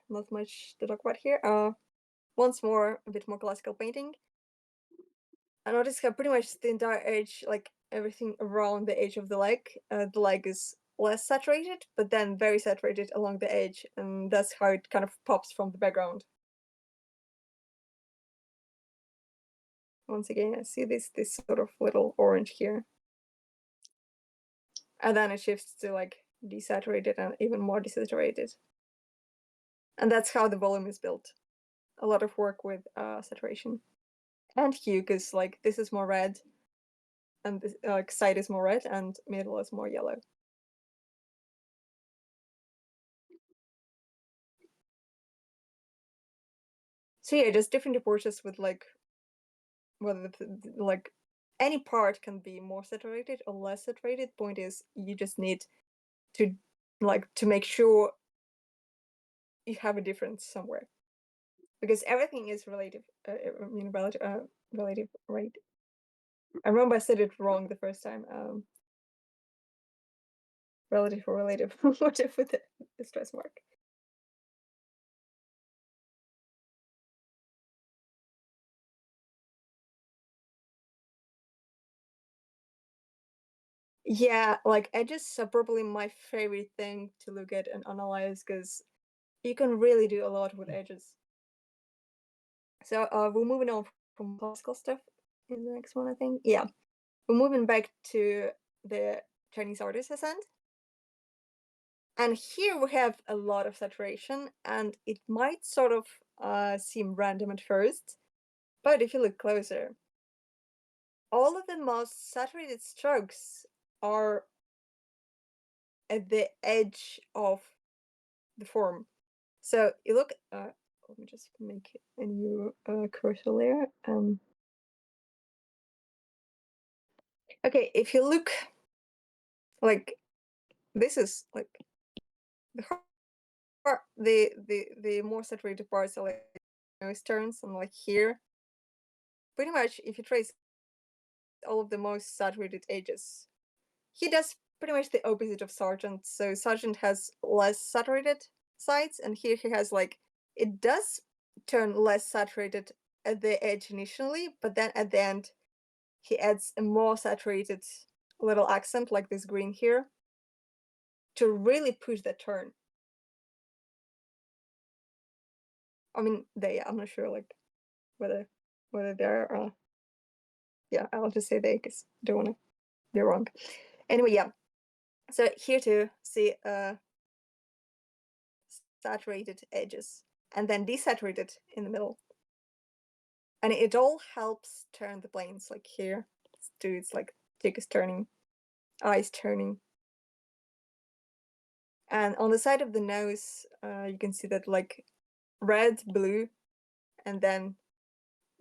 not much to talk about here. Once more, a bit more classical painting. I noticed how pretty much the entire edge, like everything around the edge of the leg is less saturated, but then very saturated along the edge, and that's how it kind of pops from the background. Once again, I see this sort of little orange here. And then it shifts to like desaturated and even more desaturated. And that's how the volume is built. A lot of work with saturation. And hue, because like this is more red, and this side is more red, and middle is more yellow. So yeah, just different approaches with like whether like any part can be more saturated or less saturated. Point is, you just need to make sure you have a difference somewhere, because everything is relative. I mean, relative, right? I remember I said it wrong the first time. Relative or relative, whatever with the stress mark. Yeah, like edges are probably my favorite thing to look at and analyze, because you can really do a lot with edges. So we're moving on from classical stuff in the next one, I think. Yeah, we're moving back to the Chinese artist Ascent. And here we have a lot of saturation, and it might sort of seem random at first, but if you look closer, all of the most saturated strokes are at the edge of the form. So you look, let me just make a new cursor layer. Okay, if you look, like, this is like the more saturated parts are like nose turns, and like here, pretty much if you trace all of the most saturated edges, he does pretty much the opposite of Sargent. So Sargent has less saturated sides, and here he has like, it does turn less saturated at the edge initially, but then at the end he adds a more saturated little accent like this green here to really push the turn. I mean, I'm not sure like whether they're yeah, I'll just say they, because I don't want to be wrong. Anyway, yeah. So here to see saturated edges and then desaturated in the middle. And it all helps turn the planes, like here. It's like cheek is turning, eyes turning. And on the side of the nose, you can see that like red, blue, and then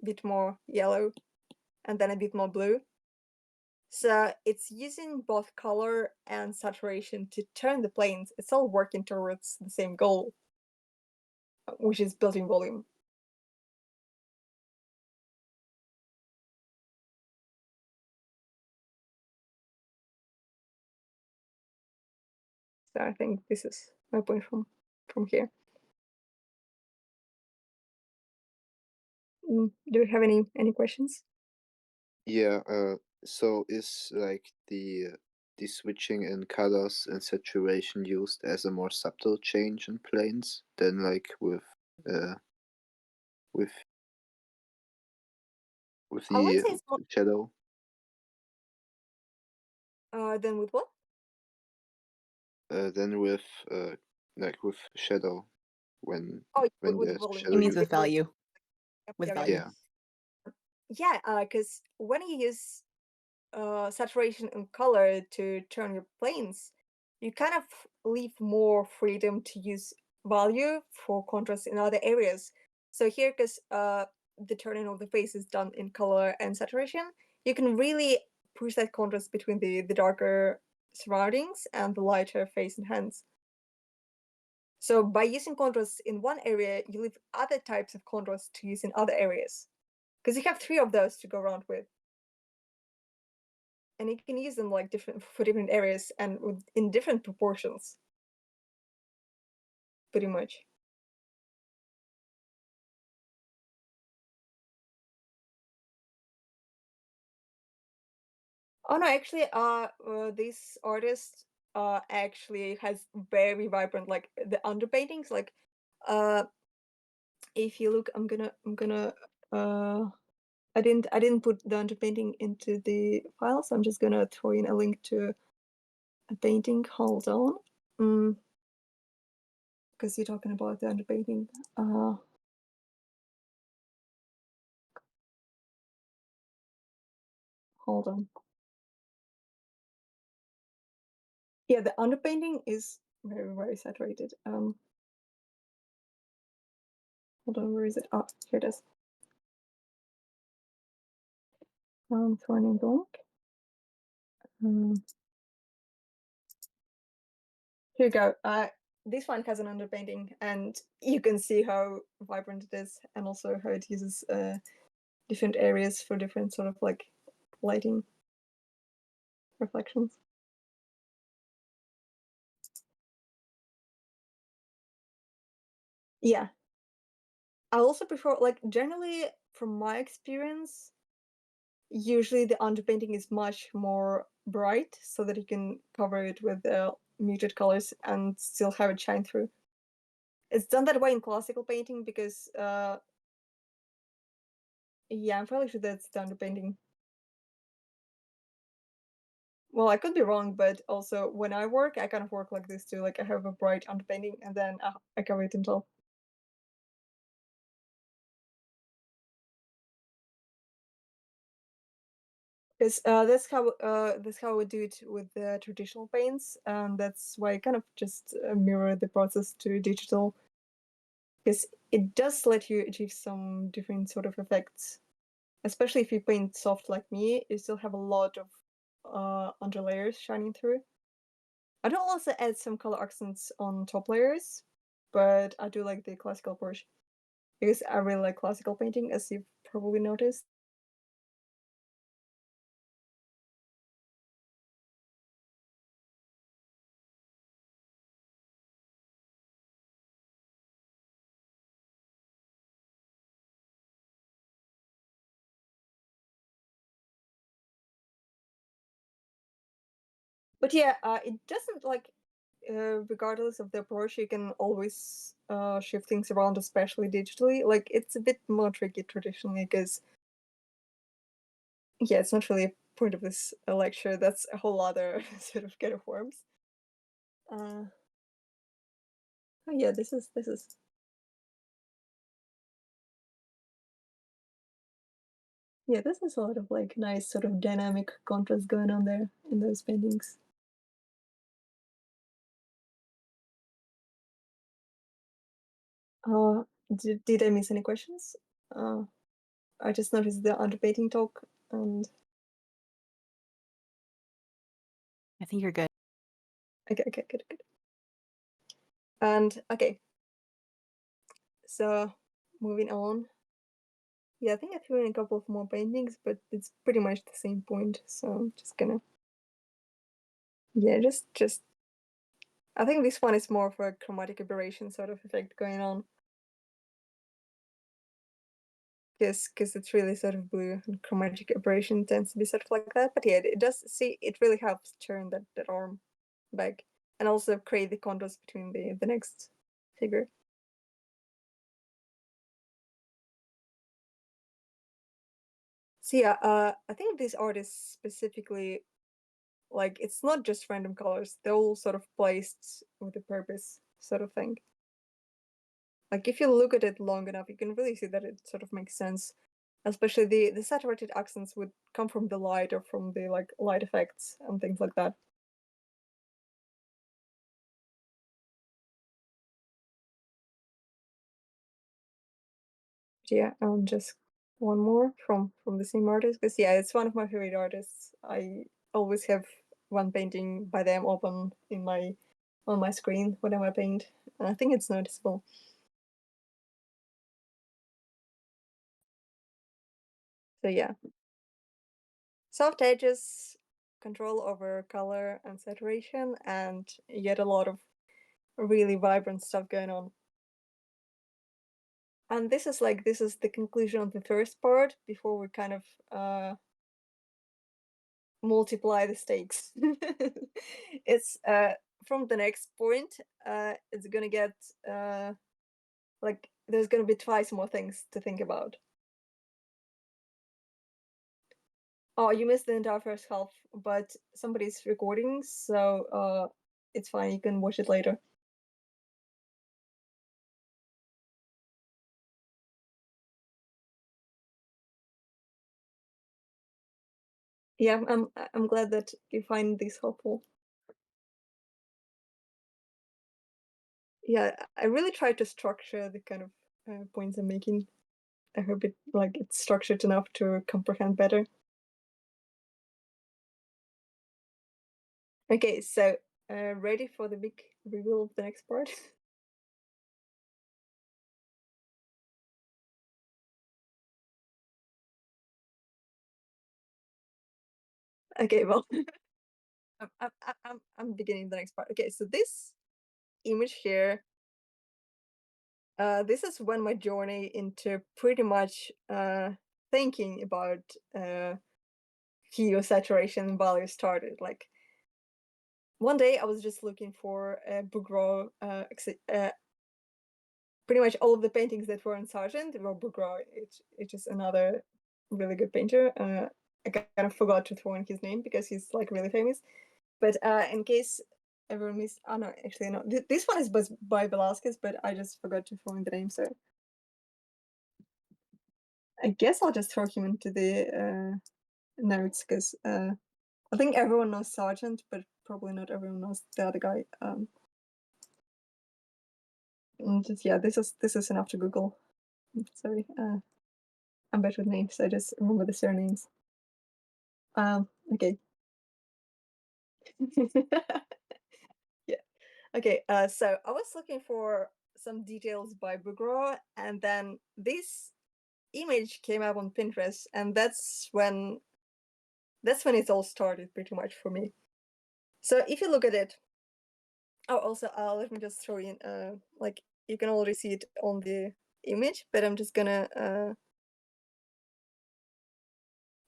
a bit more yellow, and then a bit more blue. So it's using both color and saturation to turn the planes. It's all working towards the same goal, which is building volume. So I think this is my point from here. Do you have any questions?
Yeah, so is like the switching in colors and saturation used as a more subtle change in planes than like with
I would
the
say it's more,
shadow?
than with what?
Than with like with shadow when
Oh, with
there's
volume.
shadow
It means
used.
with value. With
Yeah,
value.
Yeah.
yeah, because when you use saturation and color to turn your planes, you kind of leave more freedom to use value for contrast in other areas. So here, because the turning of the face is done in color and saturation, you can really push that contrast between the darker surroundings and the lighter face and hands. So by using contrast in one area, you leave other types of contrast to use in other areas, because you have 3 of those to go around with. and you can use them like for different areas and in different proportions, pretty much. Oh no, actually, this artist actually has very vibrant, like the underpaintings. Like, if you look, I'm gonna I didn't put the underpainting into the file, so I'm just gonna throw in a link to a painting. Hold on, because you're talking about the underpainting. Hold on. Yeah, the underpainting is very saturated. Hold on, where is it? Oh, here it is. Throwing in the link. Here you go. This one has an underpainting, and you can see how vibrant it is, and also how it uses different areas for different sort of like lighting reflections. Yeah. I also prefer, like, generally from my experience, usually the underpainting is much more bright so that you can cover it with muted colors and still have it shine through. It's done that way in classical painting because yeah, I'm fairly sure that's the underpainting. Well, I could be wrong, but also when I work, I kind of work like this too. Like I have a bright underpainting and then I cover it in top. Because that's how we do it with the traditional paints, and that's why I kind of just mirror the process to digital, because it does let you achieve some different sort of effects. Especially if you paint soft like me, you still have a lot of underlayers shining through. I do also add some color accents on top layers, but I do like the classical approach because I really like classical painting, as you've probably noticed. But yeah, it doesn't like, regardless of the approach, you can always shift things around, especially digitally. Like it's a bit more tricky traditionally because, yeah, it's not really a point of this lecture. That's a whole other sort of can of worms. Oh yeah, this is yeah, this is a lot of like nice sort of dynamic contrast going on there in those paintings. Did I miss any questions? I just noticed the underpainting talk, and
I think you're good.
okay, good. And okay, so moving on. Yeah, I think I threw in a couple of more paintings, but it's pretty much the same point. So I'm just gonna, yeah, just. I think this one is more of a chromatic aberration sort of effect going on. Because it's really sort of blue, and chromatic aberration tends to be sort of like that. But yeah, it does see, it really helps turn that arm back and also create the contrast between the next figure. So yeah, I think these artists specifically, like, it's not just random colors, they're all sort of placed with a purpose sort of thing. Like if you look at it long enough, you can really see that it sort of makes sense. Especially the saturated accents would come from the light or from the like light effects and things like that. Yeah, just one more from the same artist, because yeah, it's one of my favorite artists. I always have one painting by them open in on my screen whenever I paint, and I think it's noticeable. So yeah, soft edges control over color and saturation, and you get a lot of really vibrant stuff going on. And this is the conclusion of the first part before we kind of multiply the stakes. It's from the next point, it's gonna get like there's gonna be twice more things to think about. Oh, you missed the entire first half, but somebody's recording, so it's fine, you can watch it later. Yeah, I'm glad that you find this helpful. Yeah, I really try to structure the kind of points I'm making. I hope it's structured enough to comprehend better. Okay, so ready for the big reveal of the next part? Okay, well, I'm beginning the next part. Okay, so this image here, this is when my journey into pretty much thinking about hue, saturation, and value started. Like one day I was just looking for Bouguereau, pretty much all of the paintings that were in Sargent were Bouguereau. It's just another really good painter. I kind of forgot to throw in his name because he's like really famous. But in case everyone missed, oh no, actually no. This one is by Velasquez, but I just forgot to throw in the name. So I guess I'll just throw him into the notes because I think everyone knows Sargent, but probably not everyone knows the other guy. And just, yeah, this is enough to Google. Sorry, I'm bad with names. I just remember the surnames. Okay. Yeah. Okay. So I was looking for some details by Bouguereau, and then this image came up on Pinterest, and that's when it all started, pretty much for me. So if you look at it, oh, also, let me just throw in, like you can already see it on the image, but I'm just gonna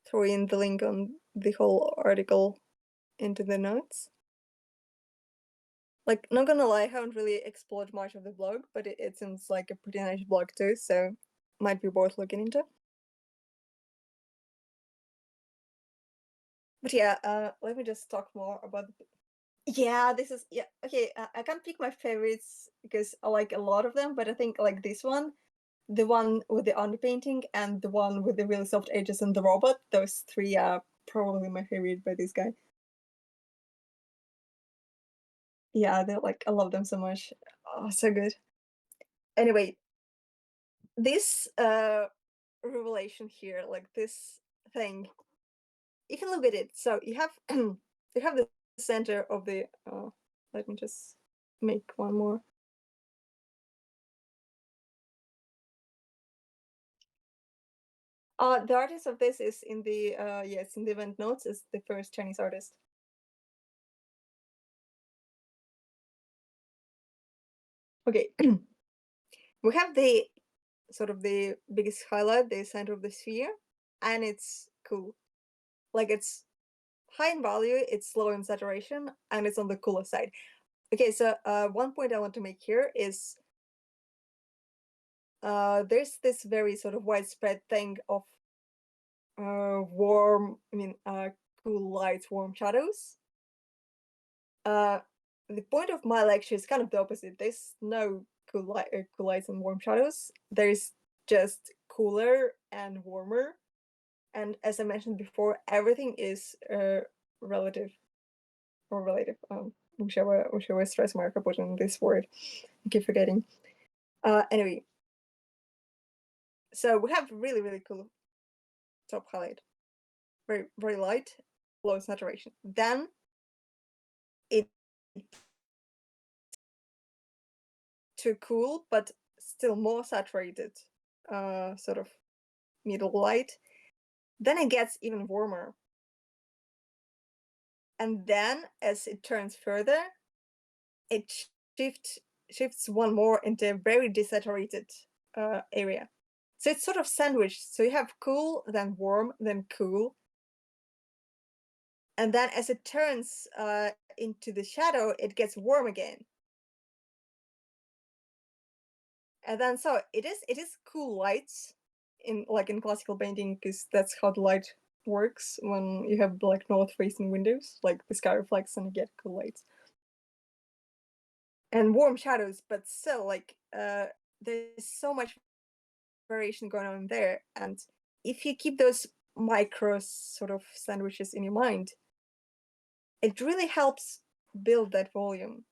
throw in the link on the whole article into the notes. Like, not gonna lie, I haven't really explored much of the blog, but it seems like a pretty nice blog too, so might be worth looking into. But yeah, let me just talk more about yeah, this is, yeah, okay, I can't pick my favorites because I like a lot of them, but I think like this one, the one with the underpainting, and the one with the really soft edges and the robot, those three are probably my favorite by this guy. Yeah, they're like, I love them so much. Oh, so good. Anyway, this revelation here, like this thing, you can look at it. So you have you have the center of the let me just make one more. The artist of this is in the it's in the event notes, is the first Chinese artist. Okay. We have the sort of the biggest highlight, the center of the sphere, and it's cool. Like, it's high in value, it's low in saturation, and it's on the cooler side. Okay, so one point I want to make here is there's this very sort of widespread thing of warm, cool lights, warm shadows. The point of my lecture is kind of the opposite. There's no cool lights and warm shadows. There's just cooler and warmer. And as I mentioned before, everything is relative or relative. Whichever stress mark I put in this word. I keep forgetting. Anyway, so we have really, really cool top highlight. Very, very light, low saturation. Then it too cool, but still more saturated, sort of middle light. Then it gets even warmer. and then as it turns further, it shifts one more into a very desaturated area. So it's sort of sandwiched. So you have cool, then warm, then cool. And then as it turns into the shadow, it gets warm again. And then so it is cool lights in classical painting, because that's how the light works when you have like north facing windows, like the sky reflects and you get cool lights. And warm shadows, but still like there's so much variation going on there. And if you keep those micro sort of sandwiches in your mind, it really helps build that volume,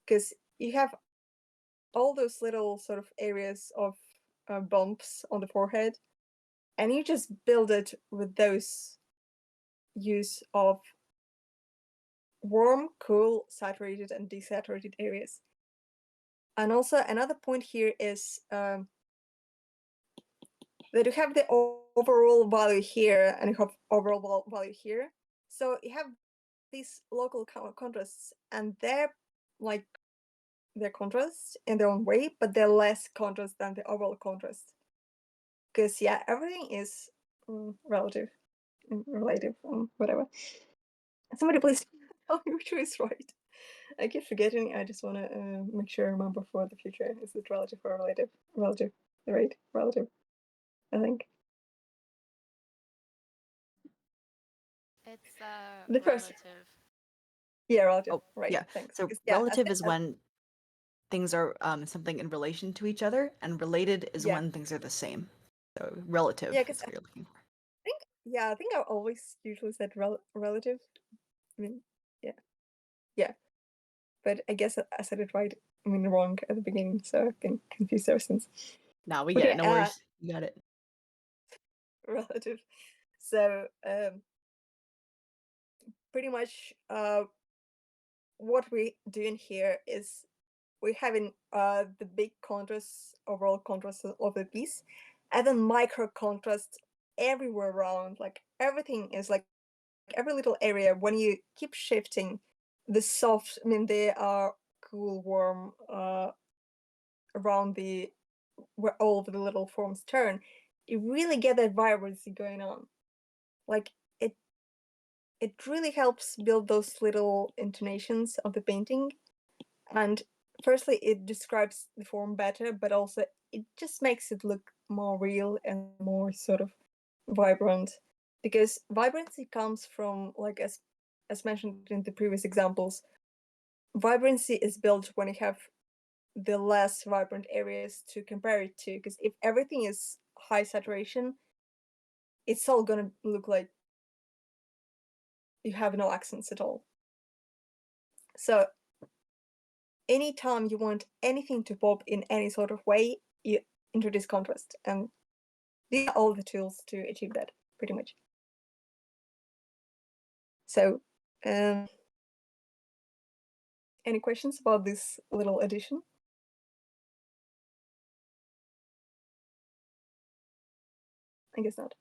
because you have all those little sort of areas of bumps on the forehead, and you just build it with those use of warm, cool, saturated, and desaturated areas. And also another point here is that you have the overall value here and you have overall value here. So you have these local contrasts, and they're like their contrasts in their own way, but they're less contrast than the overall contrast. Because yeah, everything is relative, whatever. Somebody please tell me which is right. I keep forgetting. I just want to make sure I remember for the future. Is it relative or relative? Relative, right? Relative, I think.
It's
The first,
relative.
yeah, relative.
Oh,
Right.
yeah.
Thanks.
So
'Cause, yeah,
relative is when things are something in relation to each other, and related is
Yeah.
when things are the same. So relative
Yeah,
is
'cause
what you're looking for.
I think I always usually said relative. I mean, yeah. But I guess I said it right. I mean, wrong at the beginning, so I've been confused ever since.
Now we get
Okay,
it. No worries. You got it.
Relative. So pretty much what we're doing here is we're having the big contrast, overall contrast of the piece, and then micro contrast everywhere around. Like everything is like every little area. When you keep shifting the soft, I mean, they are cool, warm around the where all of the little forms turn, you really get that vibrancy going on. Like it really helps build those little intonations of the painting. And firstly, it describes the form better, but also it just makes it look more real and more sort of vibrant. Because vibrancy comes from, like, as mentioned in the previous examples, vibrancy is built when you have the less vibrant areas to compare it to. Because if everything is high saturation, it's all gonna look like you have no accents at all. So anytime you want anything to pop in any sort of way, you introduce contrast, and these are all the tools to achieve that, pretty much. So any questions about this little addition? I guess not.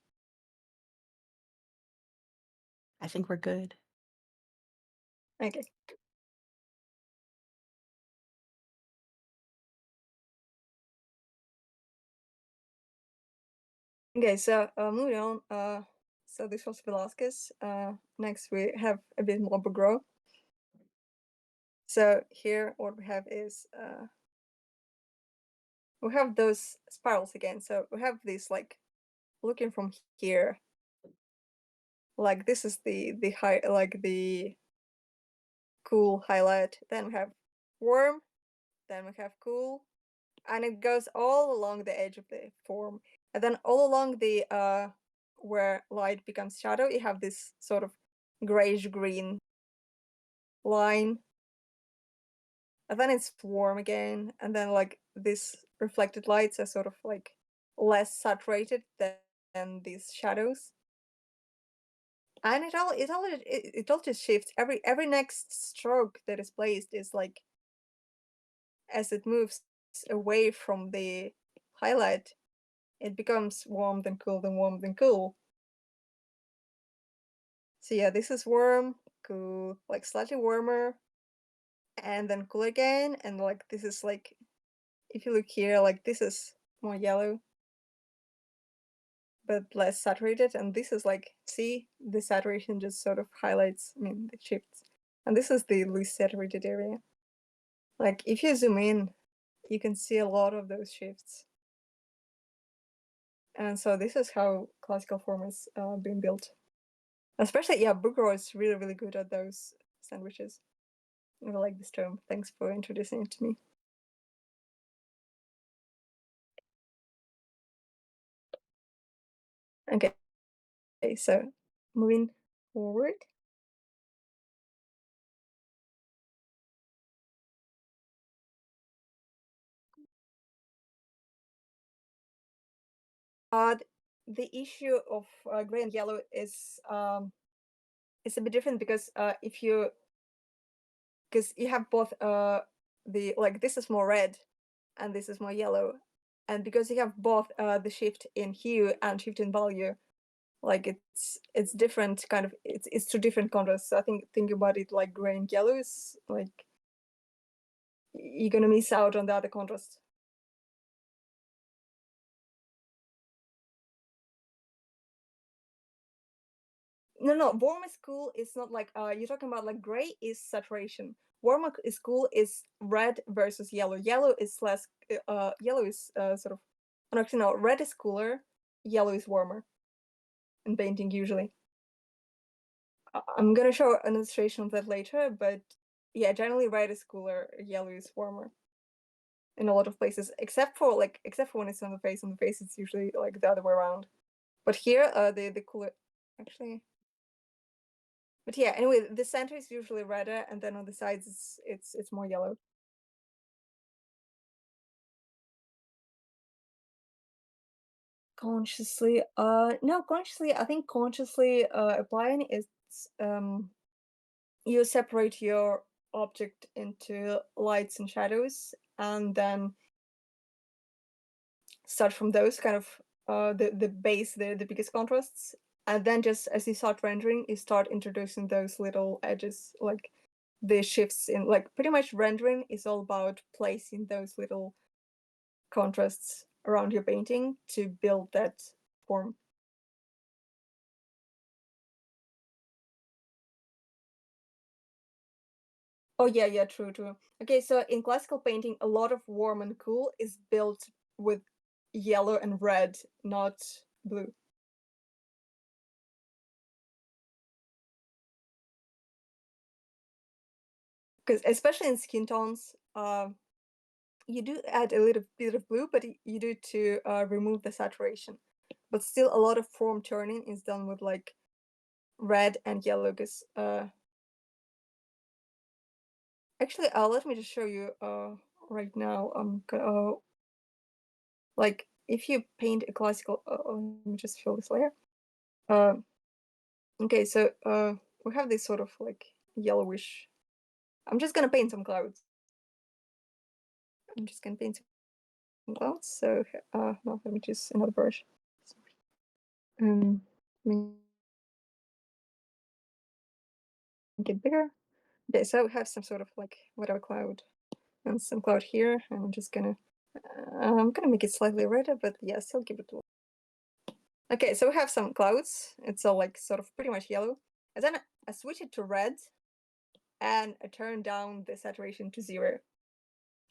I think we're good.
Okay. Okay, so moving on. So this was Velasquez. Next we have a bit more Bouguereau. So here what we have is we have those spirals again. So we have this, like, looking from here, like this is the high, like the cool highlight. Then we have warm, then we have cool, and it goes all along the edge of the form. And then all along the where light becomes shadow, you have this sort of grayish green line. And then it's warm again, and then like these reflected lights are sort of like less saturated than these shadows. And it all just shifts. Every next stroke that is placed is like, as it moves away from the highlight, it becomes warm then cool then warm then cool. So yeah, this is warm, cool, like slightly warmer, and then cool again, and like this is like, if you look here, like this is more yellow, but less saturated, and this is like, see, the saturation just sort of highlights, I mean, the shifts, and this is the least saturated area. Like if you zoom in, you can see a lot of those shifts. And so this is how classical form is being built. Especially, yeah, Bouguereau is really, really good at those sandwiches. I like this term. Thanks for introducing it to me. Okay, so moving forward. The issue of gray and yellow is a bit different because because you have both the, like, this is more red and this is more yellow, and because you have both the shift in hue and shift in value, like it's different kind of, it's two different contrasts. So I think about it like gray and yellow is like, you're gonna miss out on the other contrast. No, warm is cool. It's not like you're talking about like gray is saturation. Warm is cool is red versus yellow. Yellow is less. Yellow is sort of. Actually, no. Red is cooler. Yellow is warmer. In painting, usually. I'm gonna show an illustration of that later, but yeah, generally red is cooler. Yellow is warmer. In a lot of places, except for when it's on the face. On the face, it's usually like the other way around. But here, the cooler. Actually. But yeah, anyway, the center is usually redder, and then on the sides it's more yellow. Consciously, no, consciously, I think consciously applying is you separate your object into lights and shadows, and then start from those kind of the base, the biggest contrasts, and then just as you start rendering, you start introducing those little edges, like the shifts in, like, pretty much rendering is all about placing those little contrasts around your painting to build that form. Oh yeah, true. Okay, so in classical painting, a lot of warm and cool is built with yellow and red, not blue. Because especially in skin tones, you do add a little bit of blue, but you do to remove the saturation. But still, a lot of form turning is done with like red and yellow. Because actually, let me just show you right now. Like if you paint a classical, let me just fill this layer. Okay, so we have this sort of like yellowish. I'm just gonna paint some clouds. I'm just gonna paint some clouds. So no, let me choose another brush. Make it bigger. Okay, so we have some sort of like whatever cloud, and some cloud here. And I'm gonna make it slightly redder, but yeah, still give it. Okay, so we have some clouds. It's all like sort of pretty much yellow, and then I switch it to red, and I turn down the saturation to 0.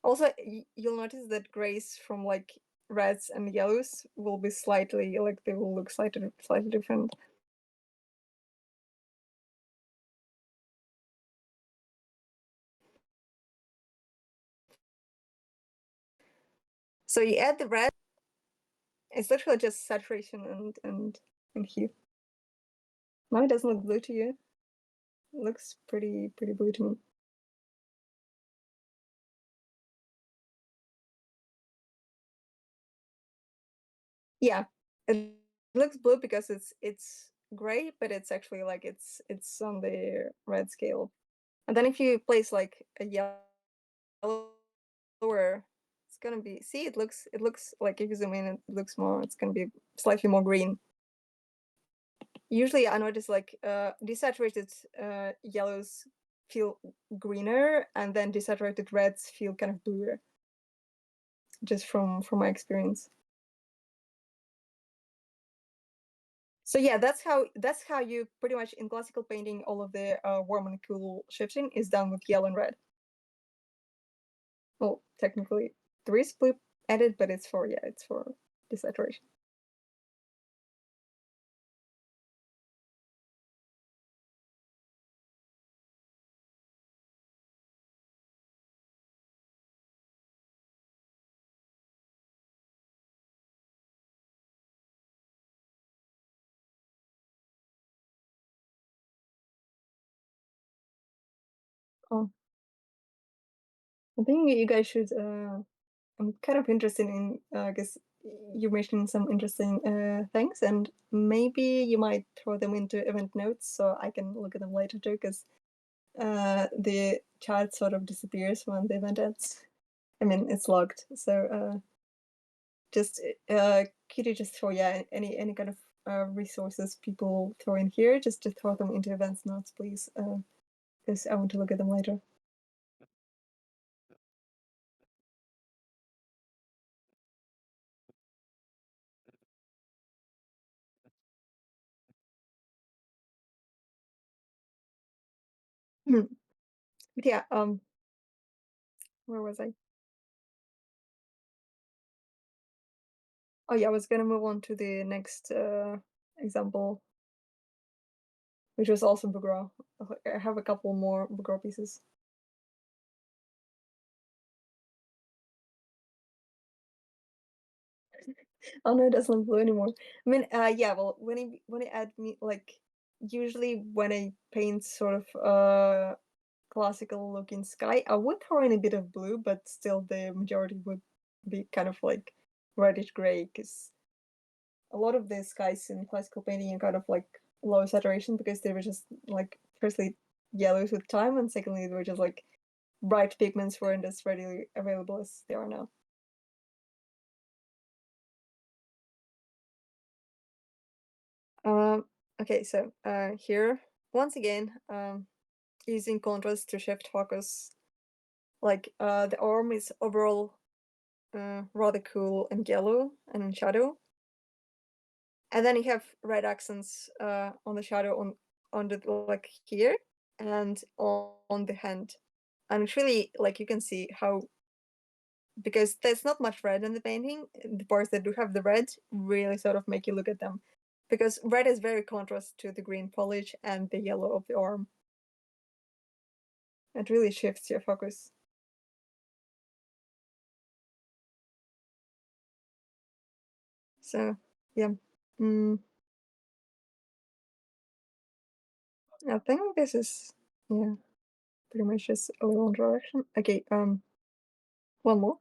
Also, you'll notice that grays from like reds and yellows will be slightly, like, they will look slightly different. So you add the red. It's literally just saturation and hue. Now it doesn't look blue to you. It looks pretty blue to me. Yeah, it looks blue because it's gray, but it's actually like it's on the red scale. And then if you place like a yellow, it's gonna be, see, it looks like, if you zoom in, it looks more, it's gonna be slightly more green. usually I notice like desaturated yellows feel greener, and then desaturated reds feel kind of bluer. Just from my experience. So yeah, that's how you pretty much in classical painting all of the warm and cool shifting is done with yellow and red. Well, technically there is blue added, but it's for desaturation. Oh, I think you guys should. I'm kind of interested in. I guess you mentioned some interesting things, and maybe you might throw them into event notes so I can look at them later too, because the chat sort of disappears when the event ends. I mean, it's logged, so just could you just throw any kind of resources people throw in here, just to throw them into events notes, please, because I want to look at them later. But yeah, where was I? Oh yeah, I was gonna move on to the next example, which was also Bouguereau. I have a couple more Bouguereau pieces. Oh no, it doesn't blue anymore. I mean, yeah, well, when I add me, like, usually when I paint sort of classical looking sky, I would throw in a bit of blue, but still the majority would be kind of like reddish gray, because a lot of the skies in classical painting are kind of like low saturation, because they were just like, firstly yellows with time, and secondly they were just like bright pigments weren't as readily available as they are now. Okay, so here once again, using contrast to shift focus, like the arm is overall rather cool and yellow and in shadow, and then you have red accents on the shadow on the, like, here and on the hand, and it's really, like, you can see how, because there's not much red in the painting, the parts that do have the red really sort of make you look at them, because red is very contrast to the green foliage and the yellow of the arm. It really shifts your focus. So yeah, I think this is, yeah, pretty much just a little introduction. Okay, one more.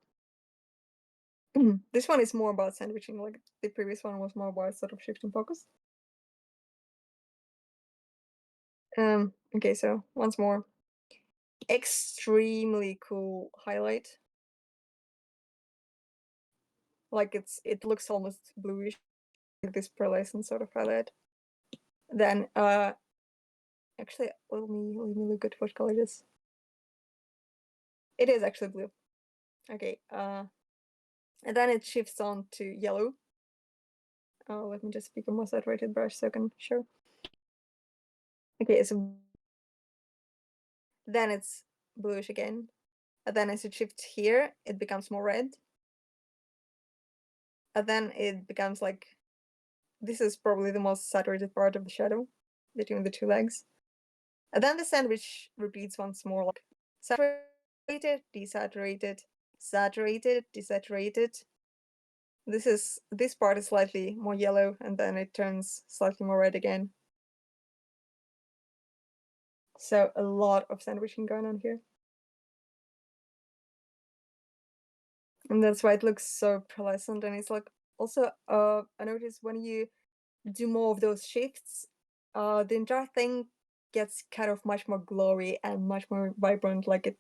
This one is more about sandwiching, like the previous one was more about sort of shifting focus. Okay, so once more. Extremely cool highlight. Like it looks almost bluish, like this pearlescent sort of highlight. Then actually let me look at what color it is. It is actually blue. Okay, and then it shifts on to yellow. Let me just pick a more saturated brush so I can show. Okay, so then it's bluish again. And then as it shifts here, it becomes more red. And then it becomes like, this is probably the most saturated part of the shadow between the two legs. And then the sandwich repeats once more, like saturated, desaturated, saturated, desaturated. This part is slightly more yellow, and then it turns slightly more red again. So a lot of sandwiching going on here. And that's why it looks so pearlescent, and it's like, also I noticed when you do more of those shifts, the entire thing gets kind of much more glowy and much more vibrant, like it,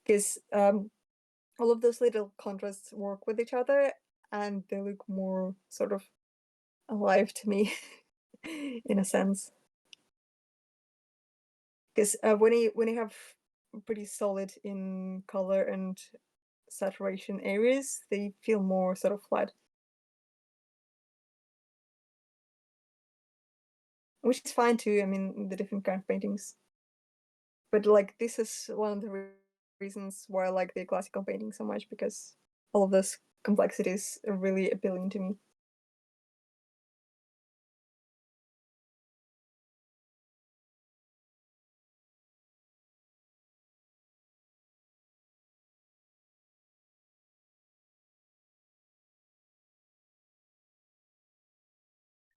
because all of those little contrasts work with each other and they look more sort of alive to me. in a sense. Because when you have pretty solid in color and saturation areas, they feel more sort of flat. Which is fine too, I mean, the different kind of paintings. But like, this is one of the reasons why I like the classical painting so much, because all of this complexities are really appealing to me.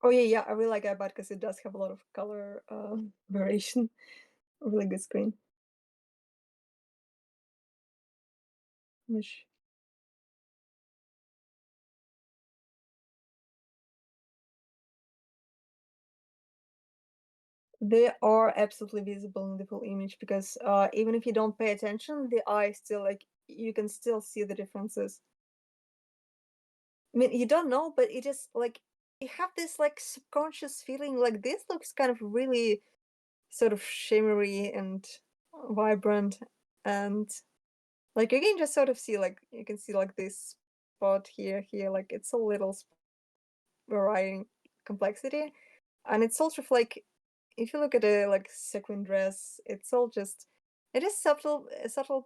Oh yeah, I really like iPad because it does have a lot of color variation. A really good screen. Which they are absolutely visible in the full image, because even if you don't pay attention, the eye still, like, you can still see the differences. I mean, you don't know, but it just, like, you have this, like, subconscious feeling, like, this looks kind of really sort of shimmery and vibrant, and, like, you can just sort of see, like, you can see, like, this spot here, like, it's a little varying complexity, and it's also like, if you look at a, like, sequin dress, it's all just, it is subtle,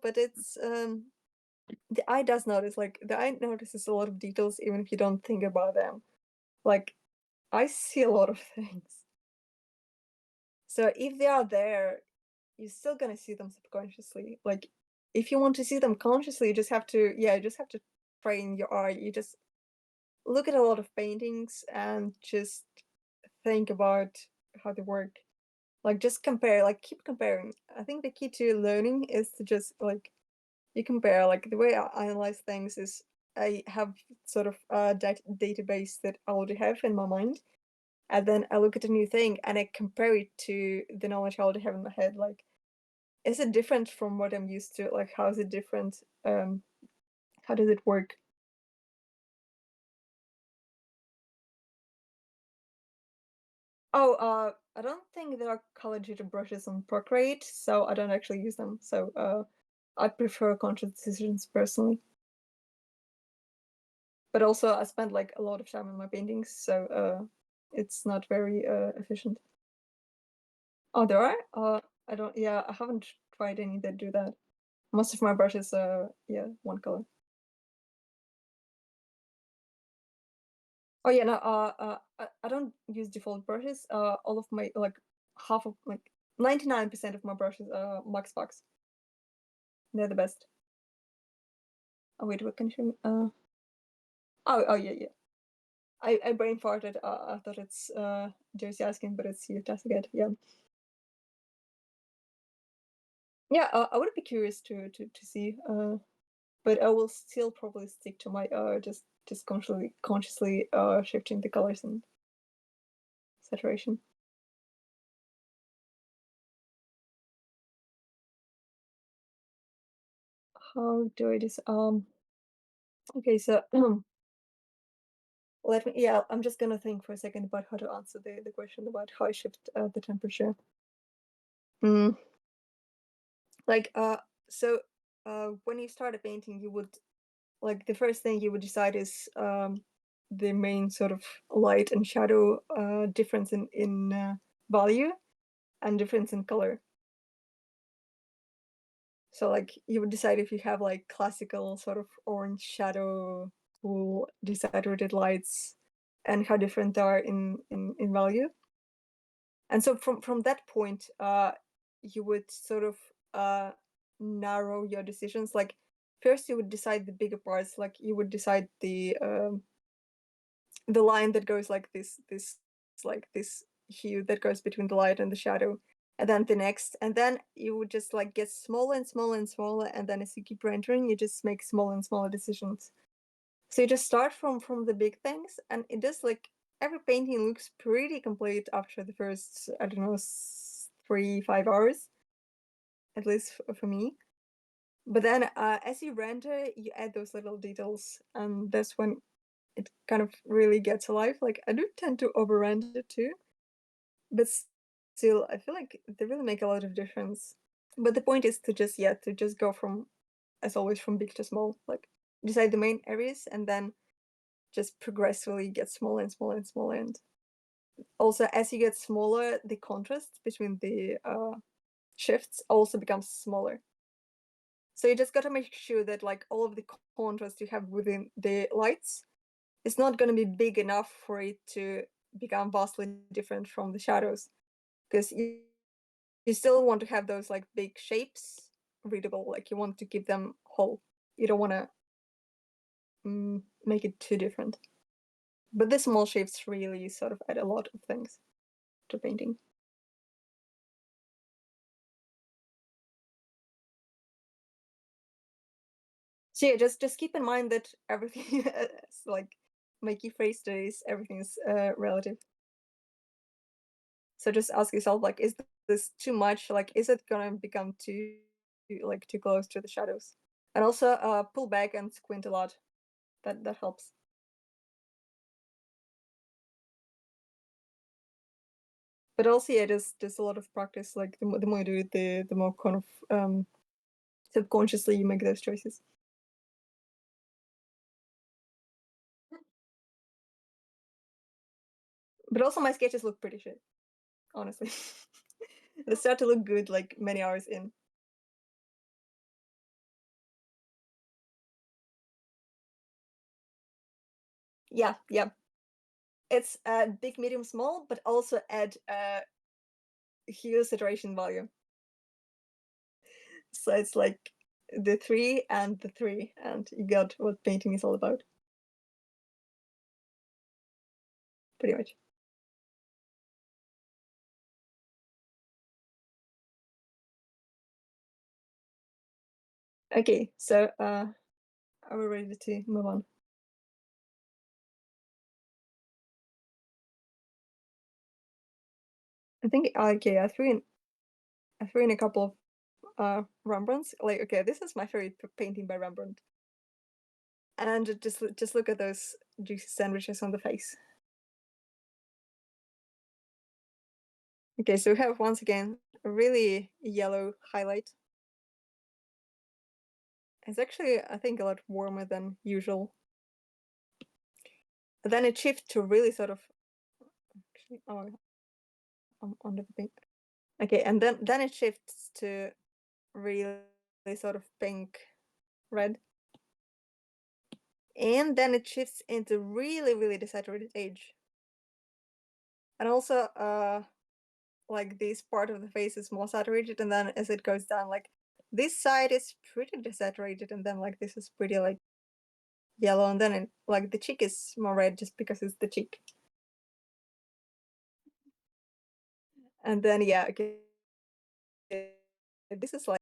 but it's, the eye does notice, like, the eye notices a lot of details even if you don't think about them. Like, I see a lot of things. So if they are there, you're still gonna see them subconsciously. Like, if you want to see them consciously, you just have to, you just have to train your eye. You just look at a lot of paintings and just think about how they work. Like, just compare, like, keep comparing. I think the key to learning is to just, like, you compare. Like, the way I analyze things is I have sort of a database that I already have in my mind, and then I look at a new thing and I compare it to the knowledge I already have in my head. Like, is it different from what I'm used to? Like, how is it different? How does it work? Oh, I don't think there are color-treated brushes on Procreate, so I don't actually use them. So, I prefer conscious decisions personally. But also, I spend, like, a lot of time on my paintings, so it's not very efficient. Oh, there are? I don't. Yeah, I haven't tried any that do that. Most of my brushes are, one color. Oh yeah, no. I don't use default brushes. All of my, like, half of, like, 99% of my brushes are Max Fox. They're the best. Oh wait, what can you show me? Oh yeah. I brain farted. I thought it's Jersey asking, but it's you, Tessiget. Yeah. Yeah, I would be curious to see. But I will still probably stick to my just consciously shifting the colors and saturation. How do I just okay, so let me, I'm just gonna think for a second about how to answer the question about how I shift the temperature. Mm. Like, so when you start a painting, you would, like, the first thing you would decide is the main sort of light and shadow difference in value and difference in color. So, like, you would decide if you have, like, classical sort of orange shadow, cool desaturated lights, and how different they are in value. And so from that point, you would sort of narrow your decisions. Like, first you would decide the bigger parts. Like, you would decide the line that goes like this like this hue that goes between the light and the shadow, and then the next, and then you would just, like, get smaller and smaller and smaller, and then as you keep rendering, you just make smaller and smaller decisions. So you just start from the big things, and it does, like, every painting looks pretty complete after the first, I don't know, 3-5 hours, at least for me. But then as you render, you add those little details, and that's when it kind of really gets alive. Like, I do tend to over render too, but still, I feel like they really make a lot of difference. But the point is to just go from, as always, from big to small. Like decide the main areas and then just progressively get smaller and smaller and smaller. And also, as you get smaller, the contrast between the shifts also becomes smaller. So you just got to make sure that like all of the contrast you have within the lights is not going to be big enough for it to become vastly different from the shadows, because you still want to have those like big shapes readable. Like you want to keep them whole. You don't want to make it too different. But the small shapes really sort of add a lot of things to painting. So yeah, just keep in mind that everything is like my key phrase today is everything is relative. So just ask yourself, like, is this too much? Like, is it gonna become too close to the shadows? And also pull back and squint a lot. That helps. But also, yeah, there's a lot of practice. Like the more you do it, the more kind of subconsciously you make those choices. But also, my sketches look pretty shit, honestly. They start to look good like many hours in. Yeah. It's big, medium, small, but also add hue, saturation, value. So it's like the 3 and the 3, and you got what painting is all about. Pretty much. Okay, so are we ready to move on? I think okay, I threw in a couple of Rembrandts. Like, okay, this is my favorite painting by Rembrandt. And just look at those juicy sandwiches on the face. Okay, so we have once again a really yellow highlight. It's actually, I think, a lot warmer than usual. And then it shifts to really sort of. Actually, oh, I'm under the pink. Okay, and then it shifts to really sort of pink red. And then it shifts into really desaturated age. And also like this part of the face is more saturated, and then as it goes down, like this side is pretty desaturated, and then like this is pretty like yellow, and then it, like the cheek is more red just because it's the cheek. And then yeah, okay, this is like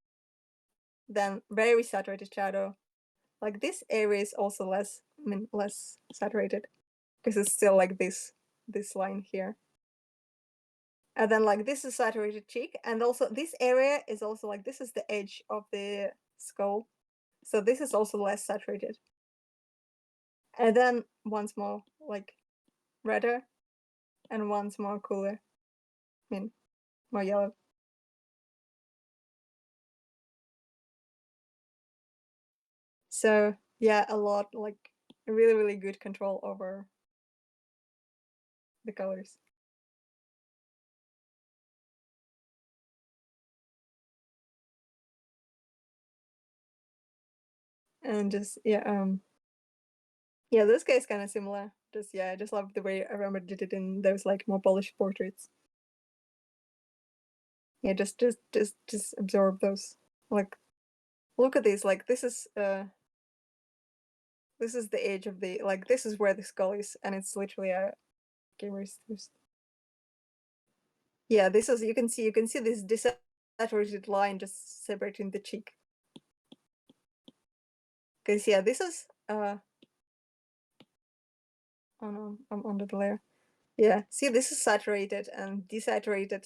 then very saturated shadow. Like this area is also less saturated because it's still like this line here. And then like this is saturated cheek, and also this area is also like this is the edge of the skull, so this is also less saturated. And then once more like redder, and once more cooler, more yellow. So yeah, a lot, like really good control over the colors. And just yeah, this guy is kind of similar. Just yeah, I just love the way I remember did it in those like more polished portraits. Yeah, just absorb those. Like, look at this. Like this is the edge of the, like this is where the skull is, and it's literally a gamer's first. Yeah, this is you can see this desaturated line just separating the cheek. Because yeah, this is oh no, I'm under the layer. Yeah, see, this is saturated and desaturated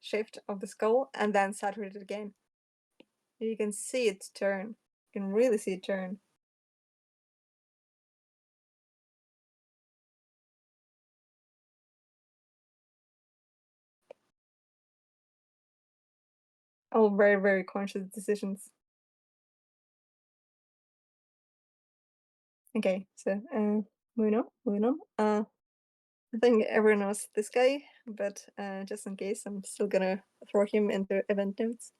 shift of the skull, and then saturated again. You can see it turn. You can really see it turn. all very, very conscious decisions. Okay, so moving on. I think everyone knows this guy, but just in case, I'm still gonna throw him into event notes.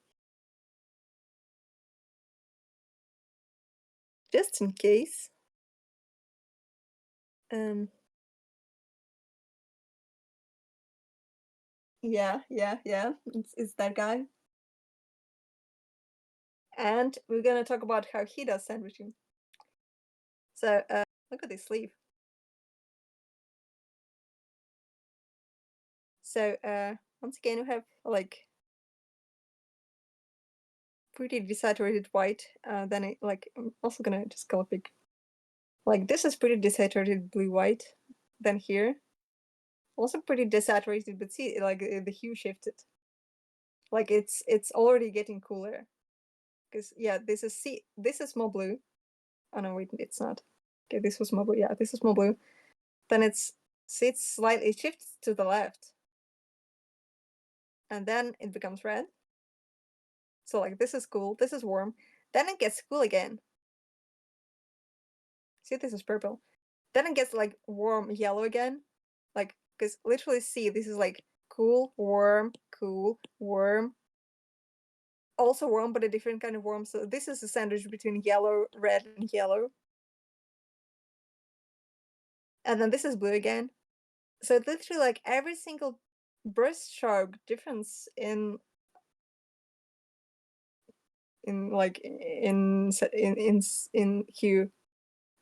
Just in case. Yeah, it's that guy. And we're gonna talk about how he does sandwiching. So look at this sleeve. So once again, we have like pretty desaturated white. Then I'm also gonna just color pick. Like this is pretty desaturated blue-white. Then here, also pretty desaturated, but see, like the hue shifted. Like it's already getting cooler. Because yeah, this is more blue. Oh no, wait, it's not. Okay, this was more blue. Yeah, this is more blue. Then it shifts to the left. And then it becomes red. So like this is cool, this is warm. Then it gets cool again. See, this is purple. Then it gets like warm yellow again. Like, because literally see, this is like cool, warm, also warm, but a different kind of warm. So this is a sandwich between yellow, red, and yellow. And then this is blue again. So literally like every single brush stroke difference in hue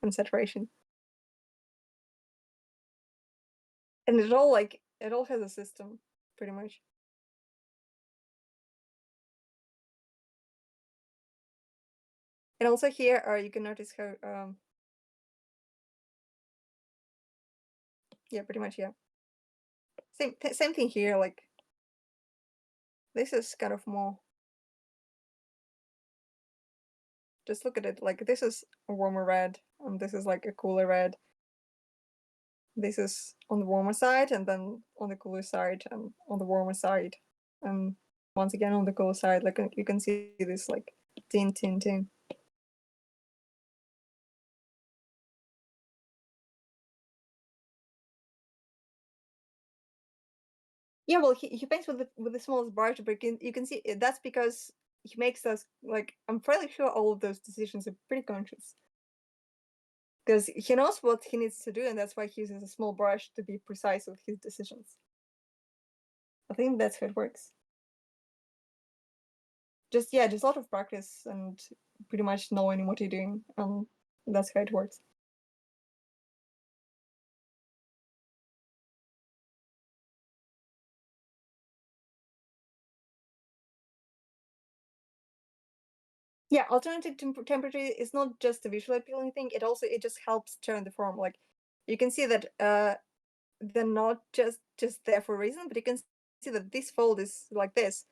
and saturation. And it all has a system, pretty much. And also here, you can notice how, yeah, pretty much, yeah. Same thing here, like, this is kind of more, just look at it, like, this is a warmer red, and this is like a cooler red. This is on the warmer side, and then on the cooler side, and on the warmer side. And once again on the cooler side, like, you can see this, like, tin. Yeah, well, he paints with the smallest brush, but you can see that's because he makes us like, I'm fairly sure all of those decisions are pretty conscious, because he knows what he needs to do, and that's why he uses a small brush to be precise with his decisions. I think that's how it works. Just a lot of practice and pretty much knowing what you're doing. That's how it works. Yeah, alternating temperature is not just a visually appealing thing. It just helps turn the form. Like, you can see that they're not just there for a reason, but you can see that this fold is like this,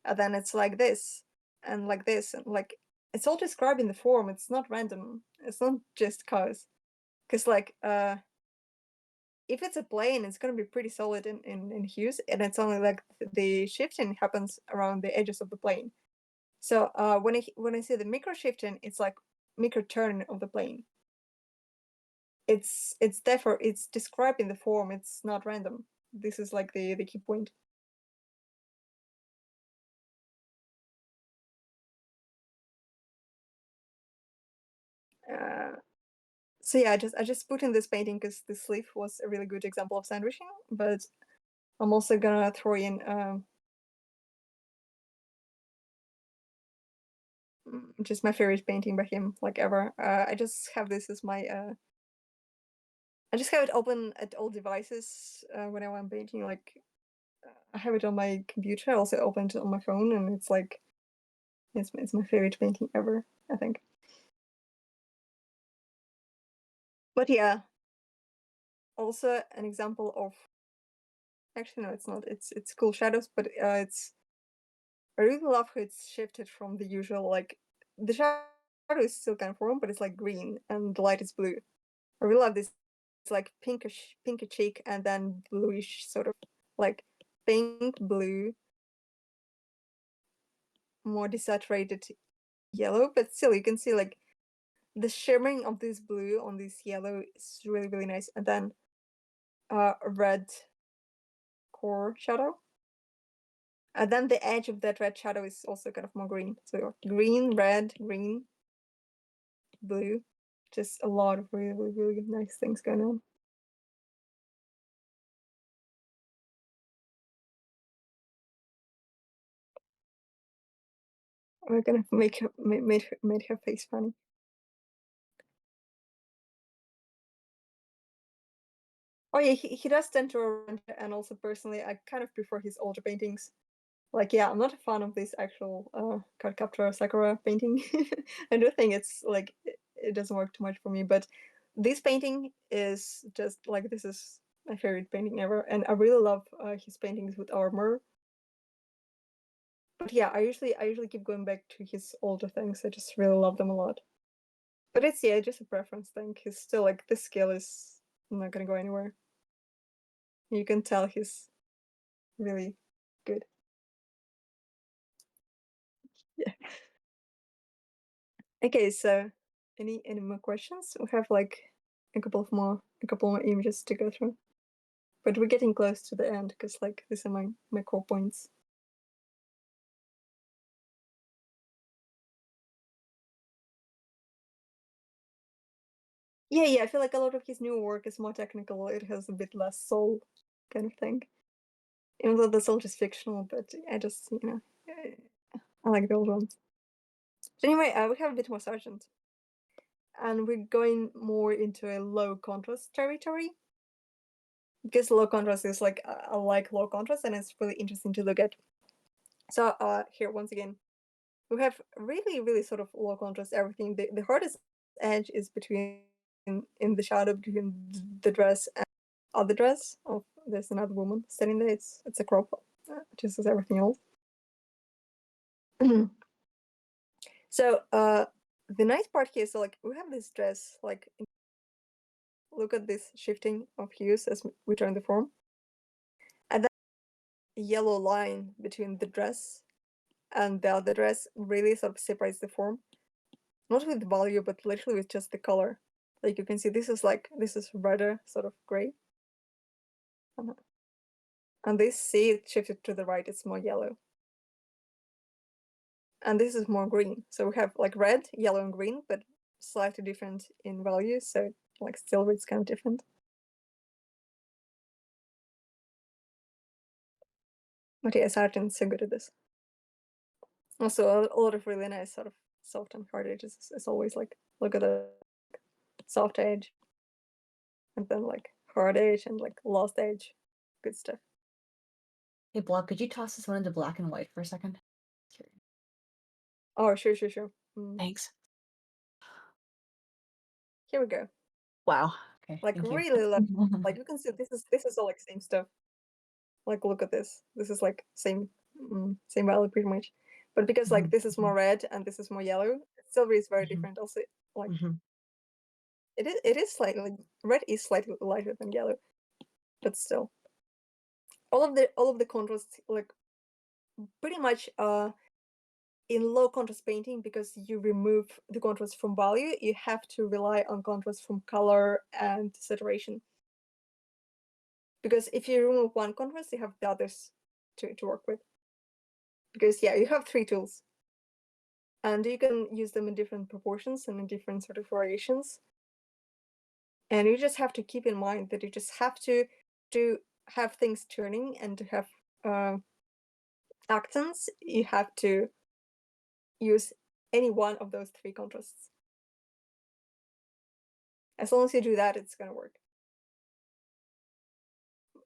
and then it's like this, and like this, and like it's all describing the form. It's not random. It's not just cause. Because like if it's a plane, it's gonna be pretty solid in hues, and it's only like the shifting happens around the edges of the plane. So when I say the micro shifting, it's like micro turn of the plane. It's therefore it's describing the form. It's not random. This is like the key point. So yeah, I just put in this painting because this sleeve was a really good example of sandwiching, but I'm also gonna throw in just my favorite painting by him, like ever. I just have this as my I just have it open at all devices whenever I'm painting. Like I have it on my computer. I also open it on my phone, and it's like it's my favorite painting ever, I think. But yeah, also an example of, actually no, it's not. It's cool shadows, but it's, I really love how it's shifted from the usual, like the shadow is still kind of warm, but it's like green and the light is blue. I really love this. It's like pinkish cheek and then bluish, sort of like pink, blue, more desaturated yellow, but still you can see like the shimmering of this blue on this yellow is really, really nice. And then a red core shadow. And then the edge of that red shadow is also kind of more green. So green, red, green, blue. Just a lot of really, really, really nice things going on. We're gonna make her made her face funny. Oh yeah, he does tend to rent, and also personally, I kind of prefer his older paintings. Like, yeah, I'm not a fan of this actual card capture Sakura painting. I do think it's like it doesn't work too much for me, but this painting is just like this is my favorite painting ever, and I really love his paintings with armor. But yeah, I usually keep going back to his older things. I just really love them a lot. But it's just a preference thing. He's still like this skill is not gonna go anywhere. You can tell he's really good. Yeah. Okay, so any more questions? We have like a couple more images to go through. But we're getting close to the end because like these are my core points. Yeah, I feel like a lot of his new work is more technical. It has a bit less soul kind of thing. Even though that's all just fictional, but I just, I like the old ones. So anyway, we have a bit more Sargent. And we're going more into a low contrast territory. Because low contrast is like, I like low contrast and it's really interesting to look at. So here, once again, we have really, really sort of low contrast everything. The hardest edge is between in the shadow between the dress and other dress. Oh, there's another woman standing there. It's a crop, just as everything else. So the nice part here is like we have this dress. Like, look at this shifting of hues as we turn the form, and then a yellow line between the dress and the other dress really sort of separates the form. Not with value, but literally with just the color. Like you can see, this is redder, sort of gray. And this, see, it shifted to the right, it's more yellow. And this is more green. So we have like red, yellow, and green, but slightly different in value. So like still it's kind of different. But yeah, Sargent's so good at this. Also, a lot of really nice sort of soft and hard edges. It's always like, look at the soft edge, and then like hard edge and like lost edge. Good stuff.
Hey, Block, could you toss this one into black and white for a second?
Oh, sure.
Thanks.
Here we go.
Wow. Okay.
Like
thank
really
you.
like you can see this is all like same stuff. Like look at this. This is like same value pretty much. But because like this is more red and this is more yellow, silver is very different. Also, like it is slightly like, red is slightly lighter than yellow, but still, all of the contrasts like pretty much in low contrast painting, because you remove the contrast from value, you have to rely on contrast from color and saturation. Because if you remove one contrast, you have the others to work with. Because yeah, you have 3 tools. And you can use them in different proportions and in different sort of variations. And you just have to keep in mind that you just have to have things turning and to have accents, you have to use any one of those 3 contrasts. As long as you do that, it's gonna work.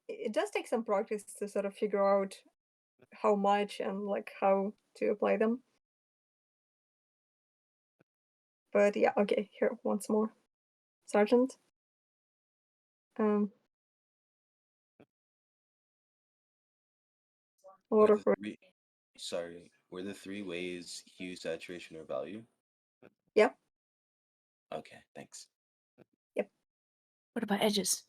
It does take some practice to sort of figure out how much and like how to apply them. But yeah, okay, here once more. Sargent. A lot of
were the 3 ways hue, saturation, or value?
yeah.
Okay, thanks.
Yep.
What about edges?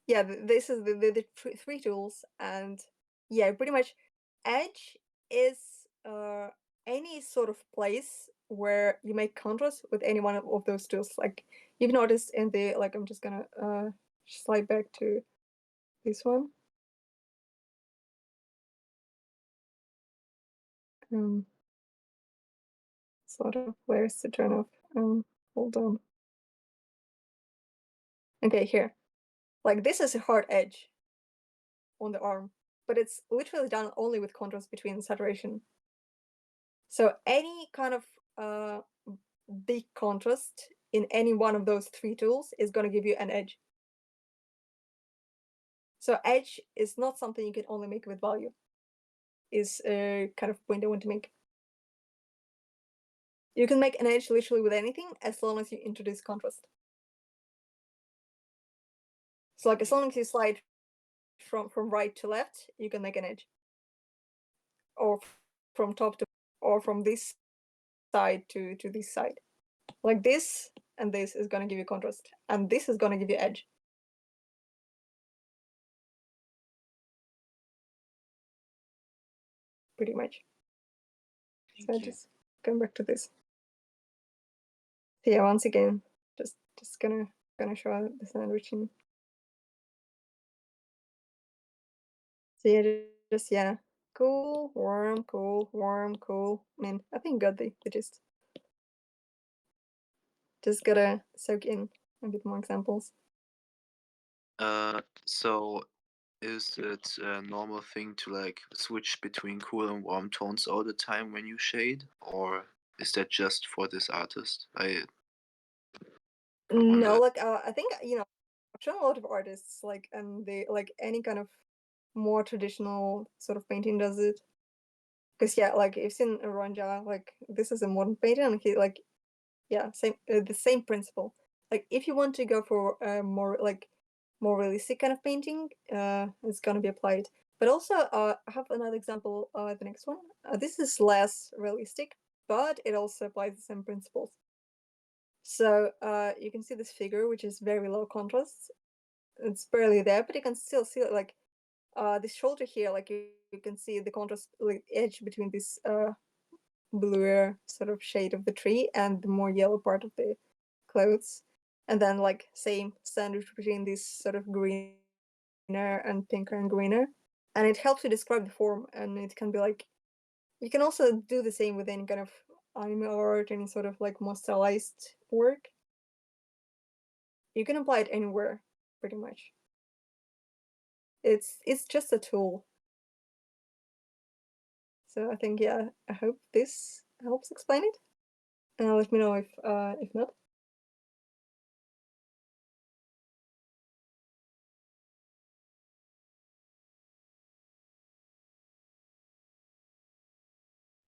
Yeah, this is the 3 tools, and yeah, pretty much edge is any sort of place where you make contrast with any one of those tools. Like you've noticed in the, like, I'm just gonna slide back to this one. Sort of, where's the turn off? Hold on. Okay, here. Like this is a hard edge on the arm, but it's literally done only with contrast between saturation. So any kind of big contrast in any one of those three tools is going to give you an edge. So edge is not something you can only make with value. Is a kind of point I want to make. You can make an edge literally with anything as long as you introduce contrast. So like as long as you slide from right to left, you can make an edge. Or from top to, or from this side to this side. Like this and this is going to give you contrast. And this is going to give you edge. Pretty much. So just going back to this. So yeah, once again, just gonna show the sandwiching. So yeah, just yeah, cool, warm, cool, warm, cool. I mean, I think got the gist. Just gotta soak in a bit more examples.
So is it a normal thing to like switch between cool and warm tones all the time when you shade, or is that just for this artist? I
No,
wonder.
like I think I've shown a lot of artists like, and they like any kind of more traditional sort of painting does it. Because yeah, like you've seen Ranja, like this is a modern painting, and he like, yeah, same the same principle. Like if you want to go for a more realistic kind of painting, it's gonna be applied. But also, I have another example. The next one. This is less realistic, but it also applies the same principles. So you can see this figure, which is very low contrast. It's barely there, but you can still see it, like this shoulder here. Like you can see the contrast, like edge between this bluer sort of shade of the tree and the more yellow part of the clothes, and then like same sandwich between this sort of greener and pinker and greener, and it helps to describe the form. And it can be like, you can also do the same with any kind of anime art, any sort of like more stylized work. You can apply it anywhere, pretty much. It's just a tool. So I think, yeah, I hope this helps explain it. Let me know if not.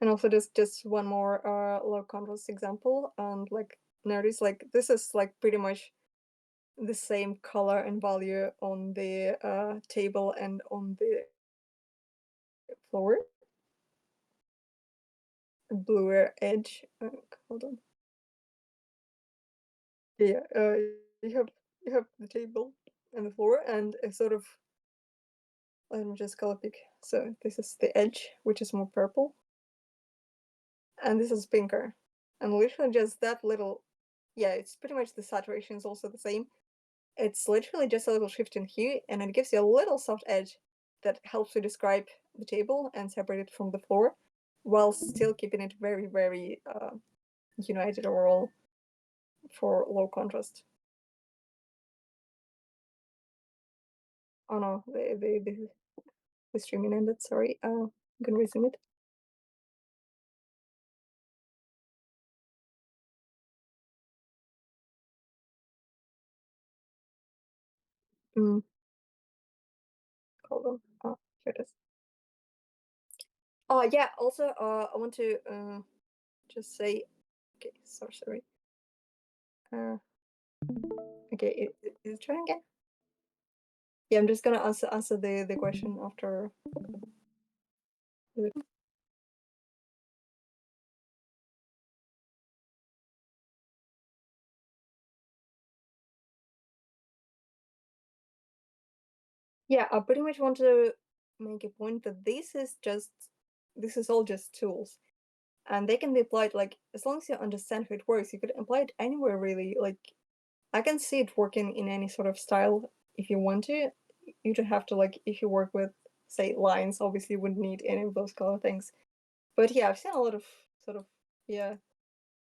And also just one more low contrast example, and like notice like this is like pretty much the same color and value on the table and on the floor. A bluer edge. Hold on. Yeah, you have the table and the floor and a sort of, let me just color pick. So this is the edge, which is more purple, and this is pinker, and literally just that little, yeah, it's pretty much the saturation is also the same. It's literally just a little shift in hue, and it gives you a little soft edge that helps to describe the table and separate it from the floor, while still keeping it very, very united overall for low contrast. Oh no, the streaming ended. Sorry. I'm gonna resume it. Mm. Hold on. Oh, here it is. Oh yeah. Also, I want to just say, okay, sorry. Okay, is it trying again? Yeah, I'm just gonna answer the question after. Yeah, I pretty much want to make a point that this is just this is all just tools, and they can be applied, like, as long as you understand how it works, you could apply it anywhere, really. Like, I can see it working in any sort of style if you want to. You don't have to, like, if you work with, say, lines, obviously you wouldn't need any of those color things. But yeah, I've seen a lot of sort of, yeah,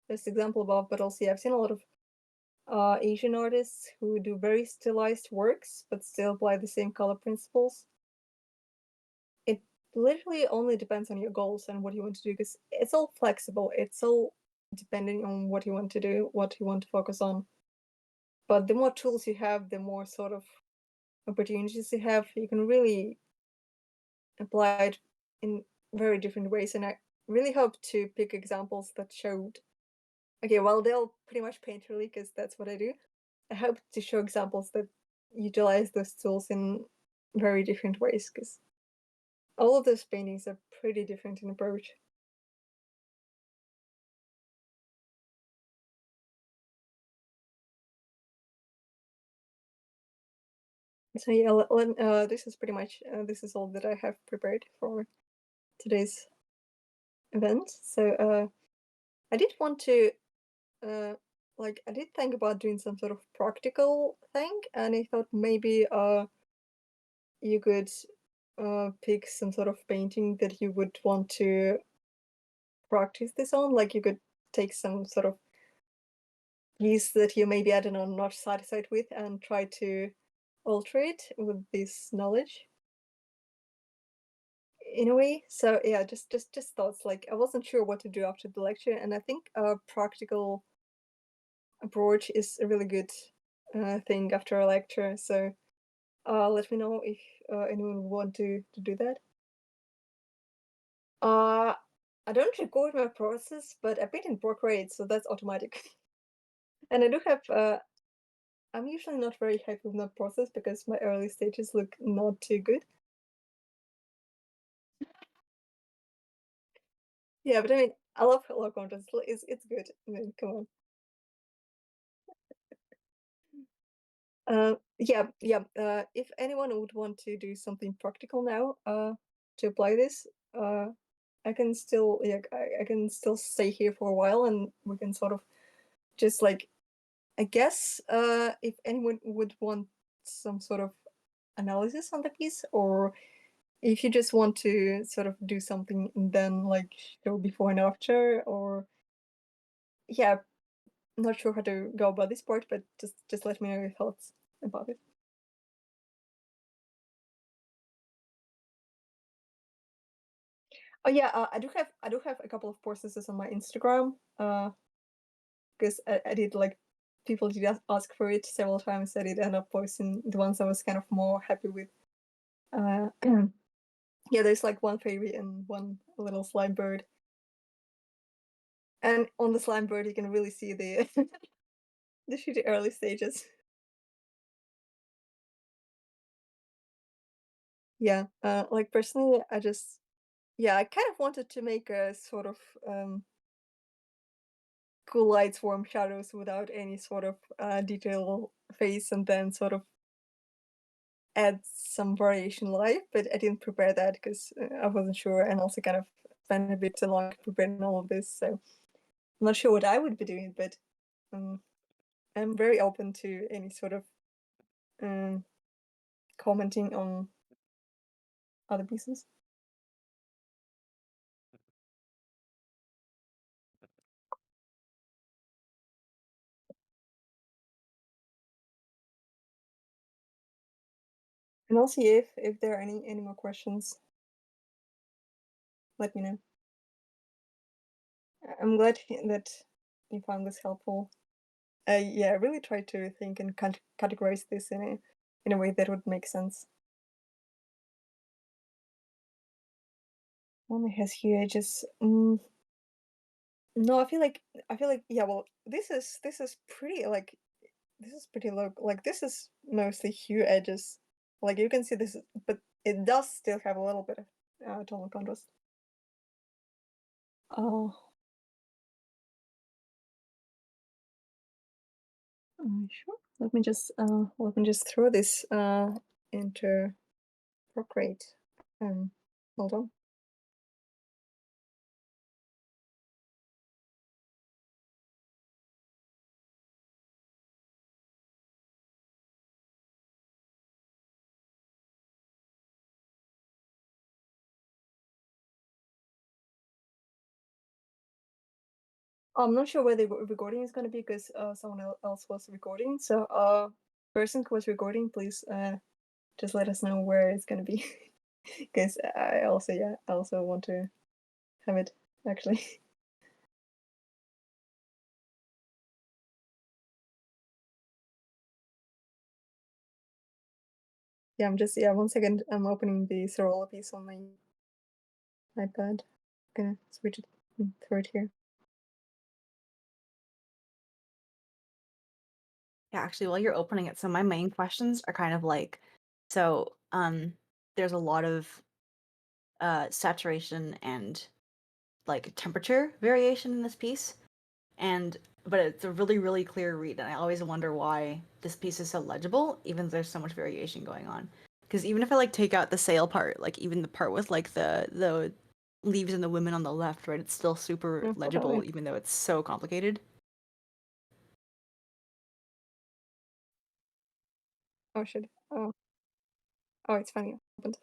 this example above, but also, yeah, I've seen a lot of Asian artists who do very stylized works, but still apply the same color principles. It literally only depends on your goals and what you want to do, because it's all flexible. It's all depending on what you want to do, what you want to focus on. But the more tools you have, the more sort of opportunities you have. You can really apply it in very different ways. And I really hope to pick examples that showed, okay, well, they'll pretty much paint really, because that's what I do. I hope to show examples that utilize those tools in very different ways, because all of those paintings are pretty different in approach. So yeah, this is pretty much, this is all that I have prepared for today's event. So I did want to, like, I did think about doing some sort of practical thing, and I thought maybe you could pick some sort of painting that you would want to practice this on. Like, you could take some sort of piece that you maybe, I don't know, not satisfied with, and try to alter it with this knowledge in a way. So yeah, just thoughts. Like, I wasn't sure what to do after the lecture, and I think a practical approach is a really good thing after a lecture. So let me know if anyone would want to do that. I don't record my process, but I paint in Procreate, so that's automatic. And I do have, I'm usually not very happy with my process because my early stages look not too good. Yeah, but I mean, I love color contrast. It's good. I mean, come on. Yeah. If anyone would want to do something practical now, to apply this, I can still, yeah, I can still stay here for a while, and we can sort of just, like, I guess, if anyone would want some sort of analysis on the piece, or if you just want to sort of do something and then, like, show before and after, or yeah, I'm not sure how to go about this part, but just let me know your thoughts about it. Oh yeah, I do have a couple of processes on my Instagram, because I did, like, people did ask for it several times. I did end up posting the ones I was kind of more happy with. Yeah, there's like one fairy and one little slime bird. And on the slime bird, you can really see the the shitty early stages. Yeah, like, personally, I kind of wanted to make a sort of cool lights, warm shadows without any sort of detail face, and then sort of add some variation live, but I didn't prepare that because I wasn't sure, and also kind of spent a bit too long preparing all of this, so I'm not sure what I would be doing, but I'm very open to any sort of commenting on other pieces. And I'll see if there are any more questions. Let me know. I'm glad that you found this helpful. Yeah, I really tried to think and categorize this in a way that would make sense. Only has hue edges. No, I feel like yeah. Well, this is pretty, like, this is pretty low. Like, this is mostly hue edges. Like, you can see this, but it does still have a little bit of tonal contrast. Oh. Sure. Let me just throw this into Procreate. Hold on. I'm not sure where the recording is going to be because someone else was recording. So, person who was recording, please just let us know where it's going to be. Because I also want to have it actually. Yeah, I'm just 1 second. I'm opening the Sorolla piece on my iPad. I'm gonna switch it through it here.
Yeah, actually, while you're opening it, so my main questions are kind of like, so there's a lot of saturation and like temperature variation in this piece, but it's a really, really clear read, and I always wonder why this piece is so legible, even though there's so much variation going on. Because even if I like take out the sail part, like even the part with like the leaves and the women on the left, right, it's still super
Yeah,
legible,
totally.
even though it's so complicated.
Oh shit. Oh, it's funny. Opened.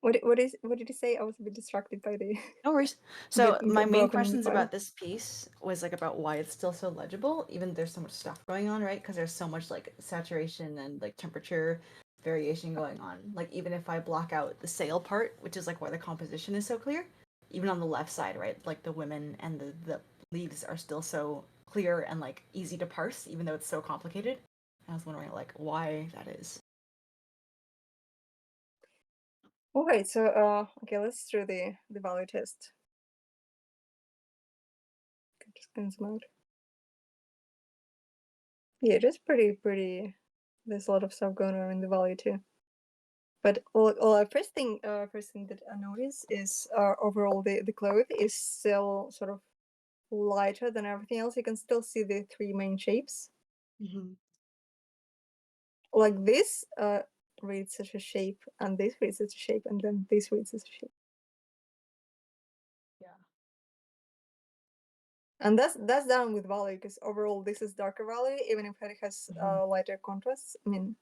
What did you say? I was a bit distracted by the
No worries. So my main
opening the
questions
file.
about this piece was like about why it's still so legible, even there's so much stuff going on, right? Because there's so much like saturation and like temperature variation going on. Like even if I block out the sail part, which is like why the composition is so clear, even on the left side, right? Like the women and the leaves are still so clear and like easy to parse, even though it's so complicated. I was wondering like why that is.
Alright, so okay, let's do the value test. Okay, just gonna zoom out. Yeah, it is pretty. There's a lot of stuff going on in the value too. But first thing that I notice is overall the cloth is still sort of lighter than everything else. You can still see the three main shapes.
Mm-hmm.
Like this reads such a shape, and this reads such a shape, and then this reads such a shape.
Yeah.
And that's done with value because overall this is darker value, even if it has lighter contrasts. I mean,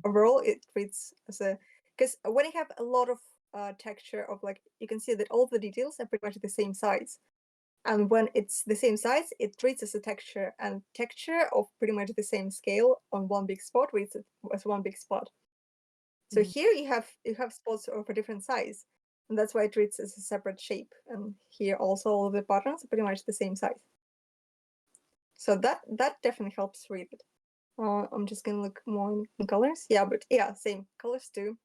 overall it reads as a, because when you have a lot of texture of like, you can see that all the details are pretty much the same size. And when it's the same size, it reads as a texture, and texture of pretty much the same scale on one big spot reads it as one big spot. So here you have spots of a different size, and that's why it reads as a separate shape. And here also all of the patterns are pretty much the same size. So that definitely helps read it. I'm just gonna look more in colors. Yeah, but yeah, same colors too.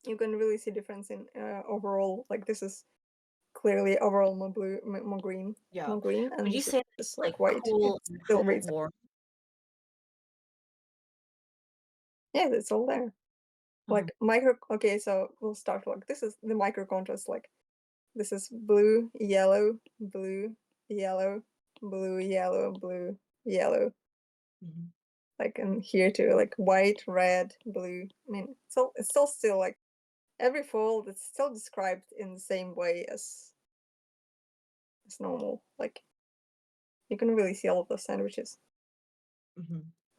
You can really see difference in overall. Like this is clearly overall more blue, more green,
Yeah.
more green, and
Would you
this
say
is
like
white.
cool
It
and
still
hella
reads.
warm?
Yeah, it's all there. Like micro. Okay, so we'll start like this is the micro contrast. Like this is blue, yellow, blue, yellow, blue, yellow, blue, yellow. Like and here too, like white, red, blue. I mean, it's still like every fold. It's still described in the same way as normal. Like you can really see all of those sandwiches.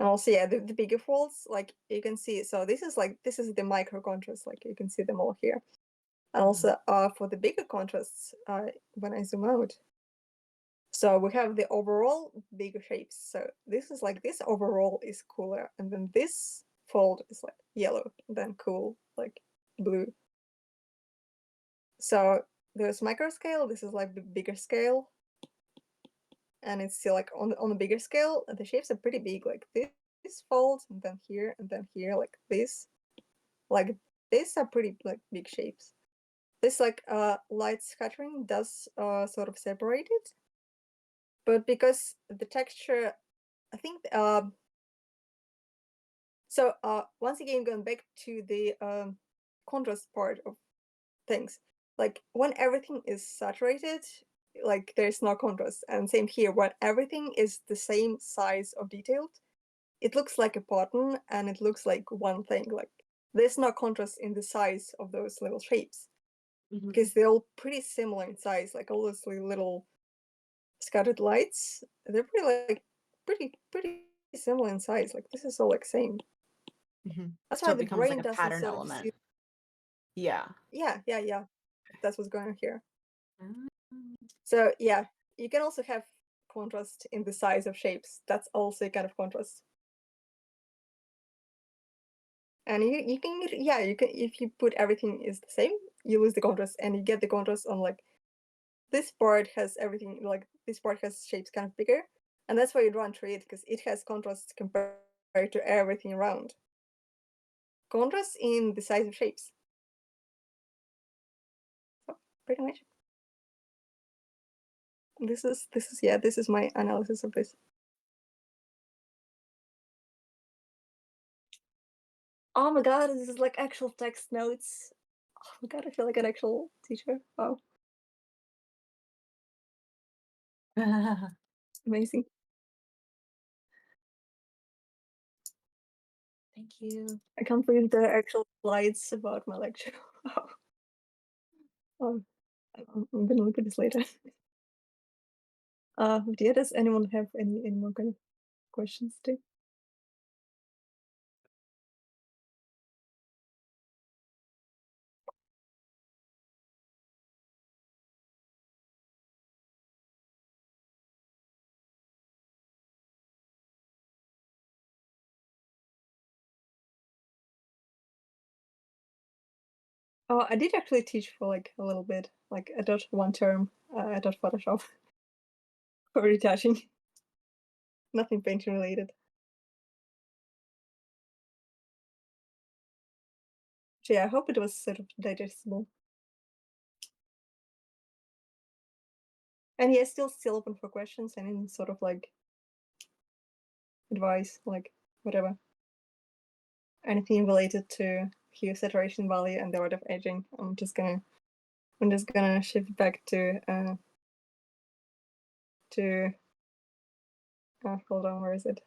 And also, yeah, the bigger folds, like you can see. So this is the micro contrast. Like you can see them all here. And also, for the bigger contrasts, when I zoom out, so we have the overall bigger shapes. So this is like this overall is cooler, and then this fold is like yellow, then cool, like blue. So there's micro scale. This is like the bigger scale, and it's still like on the bigger scale. The shapes are pretty big, like this fold, and then here, like this. Like these are pretty like big shapes. This like light scattering does sort of separate it, but because the texture, I think so once again going back to the contrast part of things, like when everything is saturated, like there's no contrast, and same here when everything is the same size of detailed, it looks like a pattern and it looks like one thing. Like there's no contrast in the size of those little shapes because they're all pretty similar in size. Like all those little scattered lights, they're pretty similar in size. Like this is all like same. That's
So
why
it
the
becomes like
brain
a
doesn't
pattern
sort of
element.
see.
Yeah.
Yeah. That's what's going on here. So yeah, you can also have contrast in the size of shapes. That's also a kind of contrast. And you can if you put everything is the same, you lose the contrast, and you get the contrast on like this part has everything, like this part has shapes kind of bigger, and that's why you draw and treat, because it has contrast compared to everything around. Contrast in the size of shapes. So pretty much. This is my analysis of this. Oh my god, this is like actual text notes. Oh my god, I feel like an actual teacher. Wow. Amazing.
Thank you.
I can't believe the actual slides about my lecture. Oh, I'm gonna look at this later. Yeah, does anyone have any more kind of questions too? Oh, I did actually teach for like a little bit. Like I taught one term. I taught Photoshop for retouching. Nothing painting related. So yeah, I hope it was sort of digestible. And yeah, still open for questions and any sort of like advice, like whatever. Anything related to hue, saturation value, and the art of edging. I'm just gonna shift back to hold on, where is it?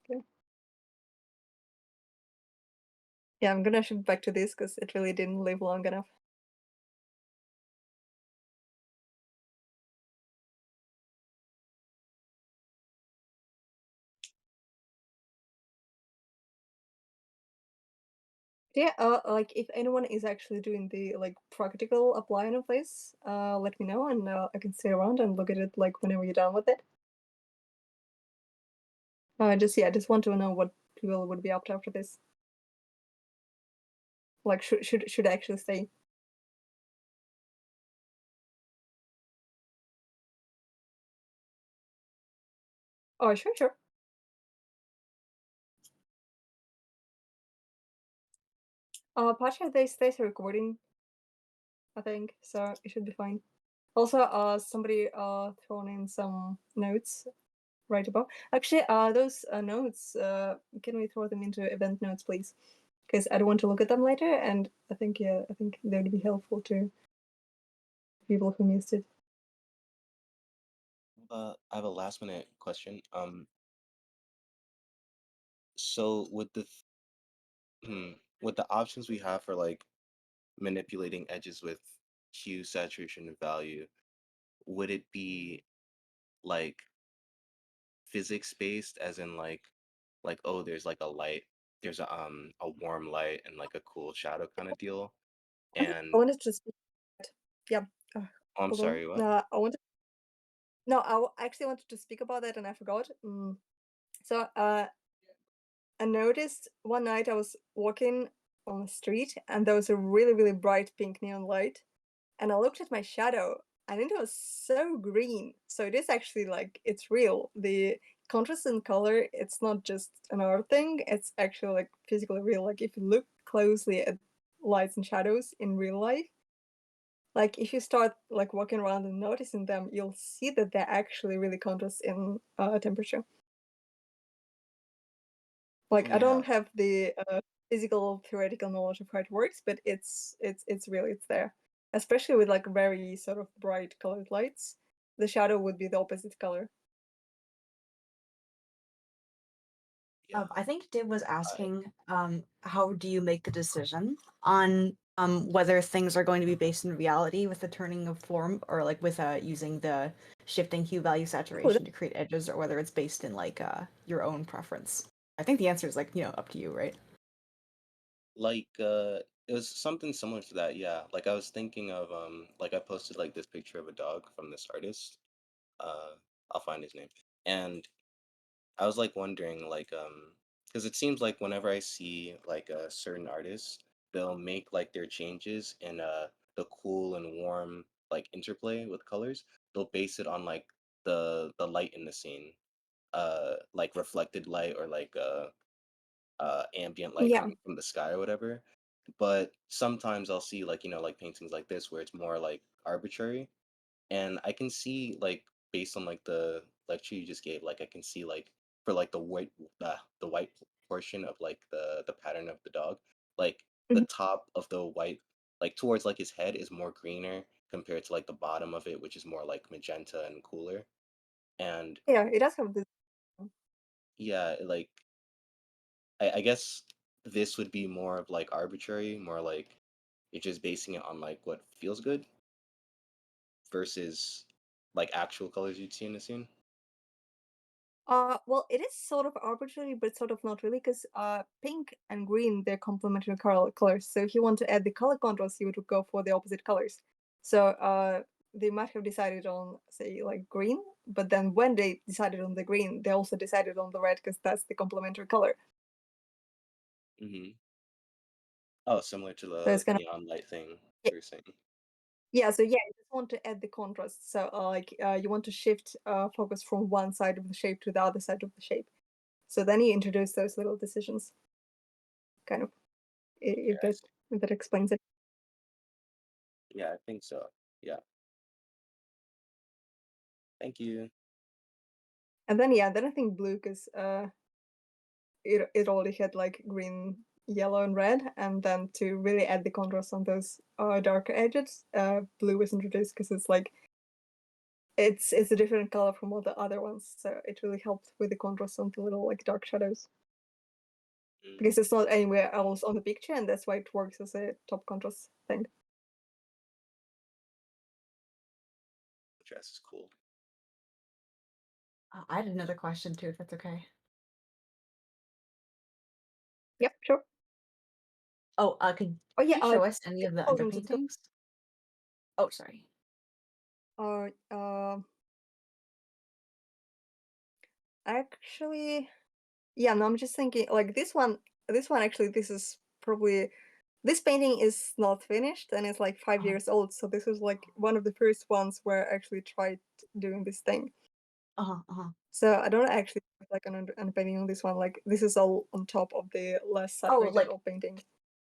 Okay. Yeah, I'm gonna shift back to this because it really didn't live long enough. Yeah, like if anyone is actually doing the like practical applying of this, let me know, and I can stay around and look at it like whenever you're done with it. Just want to know what people would be up to after this. Like, should I actually stay? Oh, sure. Pacha, they stays recording, I think, so it should be fine. Also, somebody thrown in some notes right above. Actually, those notes, can we throw them into event notes, please? Because I don't want to look at them later, and I think they would be helpful to people who missed it.
I have a last minute question. So with the options we have for like manipulating edges with hue, saturation, and value, would it be like physics based, as in like oh, there's like a light, there's a warm light and like a cool shadow kind of deal, and
I wanted to speak. Yeah.
oh, I'm
Hold
sorry,
on.
what?
I actually wanted to speak about that and I forgot. So I noticed one night I was walking on the street and there was a really, really bright pink neon light. And I looked at my shadow and it was so green. So it is actually like, it's real. The contrast in color, it's not just an art thing, it's actually like physically real. Like if you look closely at lights and shadows in real life, like if you start like walking around and noticing them, you'll see that they're actually really contrast in temperature. Like I don't have the physical theoretical knowledge of how it works, but it's really, it's there. Especially with like very sort of bright colored lights, the shadow would be the opposite color.
Yeah.
I think Div was asking, how do you make the decision on whether things are going to be based in reality with the turning of form, or like with using the shifting hue, value, saturation to create edges, or whether it's based in like your own preference? I think the answer is like, up to you, right?
Like It was something similar to that, yeah. Like I was thinking of like I posted like this picture of a dog from this artist. Uh I'll find his name. And I was like wondering like because it seems like whenever I see like a certain artist, they'll make like their changes in the cool and warm like interplay with colors. They'll base it on like the light in the scene. Like reflected light or like ambient light
Yeah.
coming from the sky or whatever. But sometimes I'll see like, like paintings like this where it's more like arbitrary. And I can see like based on like the lecture you just gave, like I can see like for like the white portion of like the pattern of the dog, like the
Mhm.
top of the white like towards like his head is more greener compared to like the bottom of it, which is more like magenta and cooler. And
Yeah, it does have this.
yeah, like I guess this would be more of like arbitrary, more like you're just basing it on like what feels good versus like actual colors you'd see in the scene.
Well, it is sort of arbitrary, but sort of not really, because pink and green, they're complementary colors. So if you want to add the color contrast, you would go for the opposite colors. So they might have decided on, say, like green, but then when they decided on the green, they also decided on the red because that's the complementary color.
Mm-hmm. Oh, similar to
So it's
the
gonna,
neon light thing
yeah,
you were saying.
yeah. So yeah, you just want to add the contrast. So you want to shift focus from one side of the shape to the other side of the shape. So then you introduce those little decisions, kind of.
Okay,
If that explains it.
yeah, I think so. Yeah. Thank you.
And then yeah, then I think blue, because it already had like green, yellow, and red, and then to really add the contrast on those darker edges, blue was introduced because it's like it's a different color from all the other ones, so it really helped with the contrast on the little like dark shadows.
Mm,
Because it's not anywhere else on the picture, and that's why it works as a top contrast thing.
dress is cool.
I had another question too, if that's okay.
Yep, sure.
Oh, could
Oh
you
yeah,
show us any of the
hold on, just go.
underpaintings? Oh, sorry.
Actually, yeah, no, I'm just thinking like this one actually, this painting is not finished and it's like 5 years old, so this was like one of the first ones where I actually tried doing this thing. So I don't actually have like an painting on this one. Like this is all on top of the less saturated
like-
old painting.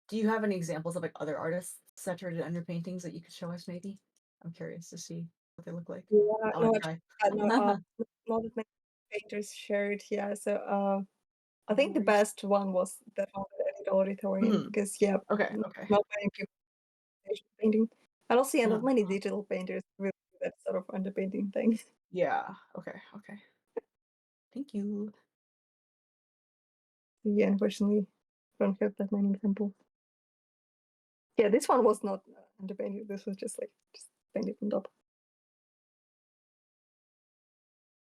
Do you have any examples of like other artists' saturated underpaintings that you could show us? Maybe I'm curious to see what they look like.
Yeah,
I
no,
want to
actually,
try.
not that many painters shared. Yeah, so I
No
think the
worries.
best one was that one that I did auditorium, because yeah,
Okay.
not many people painting. And also, yeah, not many
Uh-huh.
digital painters really do that sort of underpainting thing.
Yeah. Okay. Thank you.
Yeah, unfortunately, don't have that many examples. Yeah, this one was not underpainted. This was just painted on top.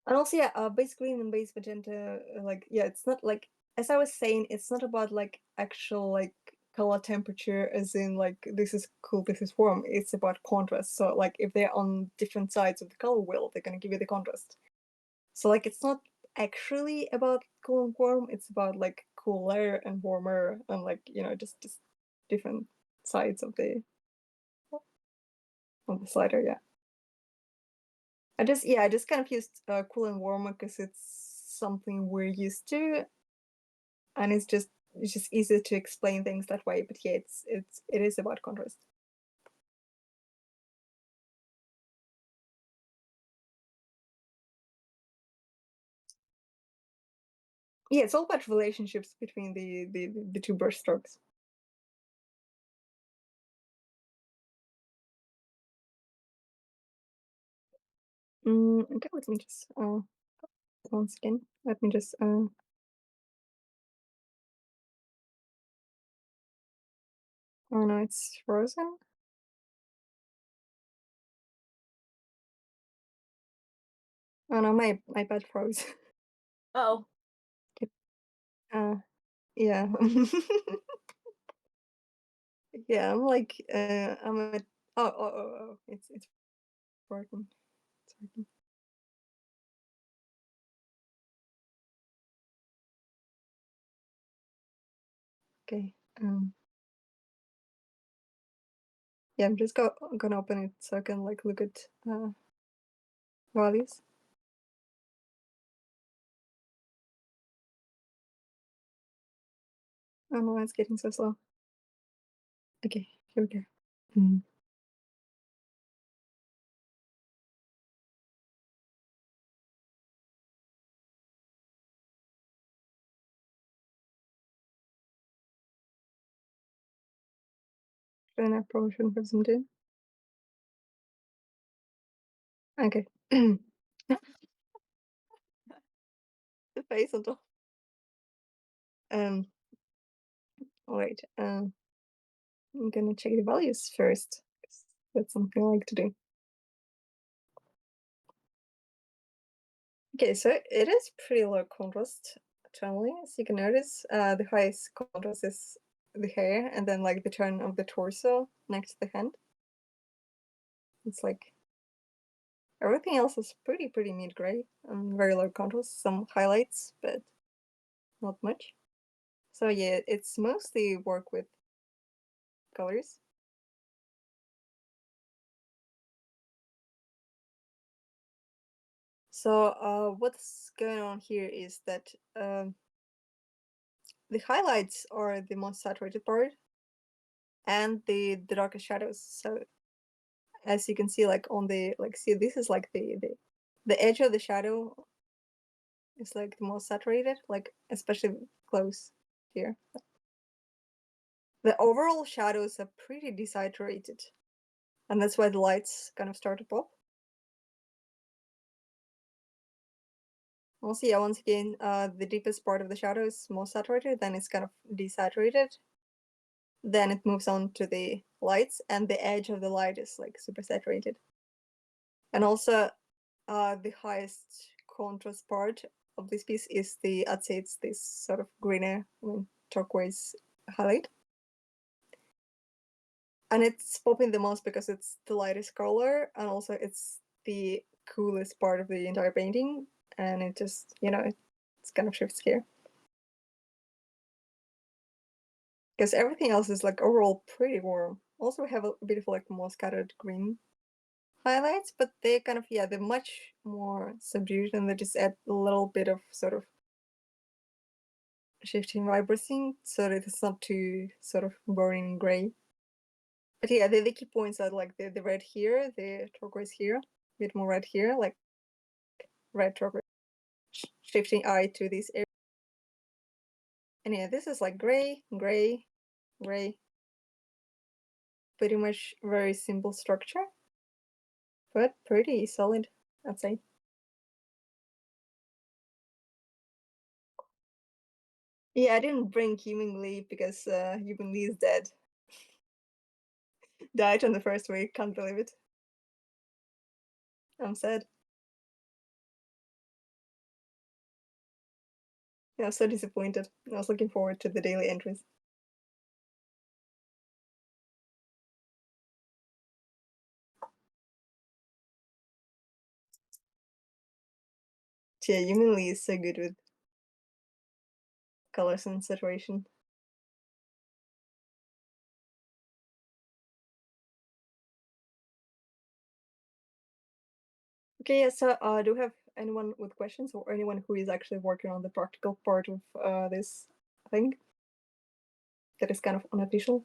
And also, yeah, base green and base magenta, like, yeah, it's not like, as I was saying, it's not about like actual like color temperature, as in like this is cool, this is warm. It's about contrast. So like if they're on different sides of the color wheel, they're gonna give you the contrast. So like it's not actually about cool and warm. It's about like cooler and warmer, and like just different sides of the slider. Yeah. I just kind of used cool and warmer because it's something we're used to, and it's just easier to explain things that way. But yeah, it is about contrast. Yeah, it's all about relationships between the two brush strokes. Okay, let me just once again. Let me just oh no, it's frozen. Oh no, my iPad froze.
Oh.
Yeah. Yeah, I'm like, I'm at, oh, it's working. It's working. Okay. Yeah, I'm just gonna open it so I can like look at values. I don't know why it's getting so slow. Okay, here we go. Then I probably shouldn't have zoomed in. Okay. The face on top. Alright. I'm gonna check the values first. 'Cause that's something I like to do. Okay, so it is pretty low contrast generally, as you can notice. The highest contrast is the hair, and then like the turn of the torso next to the hand. It's like everything else is pretty mid-gray and very low contrast. Some highlights, but not much. So yeah, it's mostly work with colors. So what's going on here is that the highlights are the most saturated part and the darkest shadows. So as you can see, like on the see, this is like the edge of the shadow is like the most saturated, like especially close here. The overall shadows are pretty desaturated, and that's why the lights kind of start to pop. Also, yeah, once again, the deepest part of the shadow is most saturated, then it's kind of desaturated. Then it moves on to the lights, and the edge of the light is like super saturated. And also, the highest contrast part of this piece is the, I'd say it's this sort of greener, turquoise highlight. And it's popping the most because it's the lightest color, and also it's the coolest part of the entire painting, and it just, it's kind of shifts here. Because everything else is like overall pretty warm. Also, we have a bit of like more scattered green highlights, but they kind of, yeah, they're much more subdued, and they just add a little bit of sort of shifting vibrancy so that it's not too sort of boring gray. But yeah, the key points are like the red here, the turquoise here, a bit more red here, like red turquoise, shifting eye to this area. And yeah, this is like gray, gray, gray. Pretty much very simple structure, but pretty solid, I'd say. Yeah, I didn't bring Yiming Lee because Yiming Lee is dead. Died on the first week, can't believe it. I'm sad. Yeah, I'm so disappointed. I was looking forward to the daily entries. Yeah, Yiming Lee is so good with colors and saturation. Okay, yeah, so do you have anyone with questions, or anyone who is actually working on the practical part of this thing that is kind of unofficial?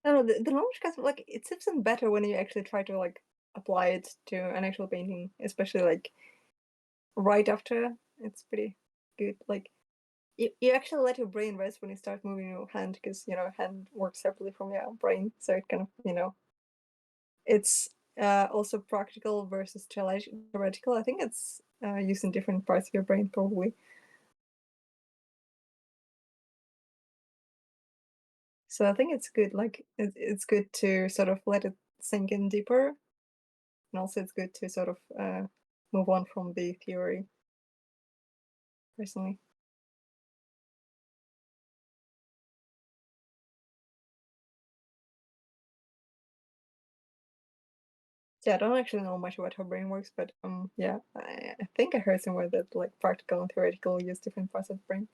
No, the knowledge cast, like, it seems better when you actually try to like apply it to an actual painting, especially like right after. It's pretty good. Like you actually let your brain rest when you start moving your hand, because hand works separately from your brain, so it kind of it's also practical versus theoretical. I think it's using different parts of your brain probably. So I think it's good. Like it's good to sort of let it sink in deeper, and also it's good to sort of move on from the theory. Personally. Yeah, I don't actually know much about how brain works, but yeah, I think I heard somewhere that like practical and theoretical use different parts of the brain.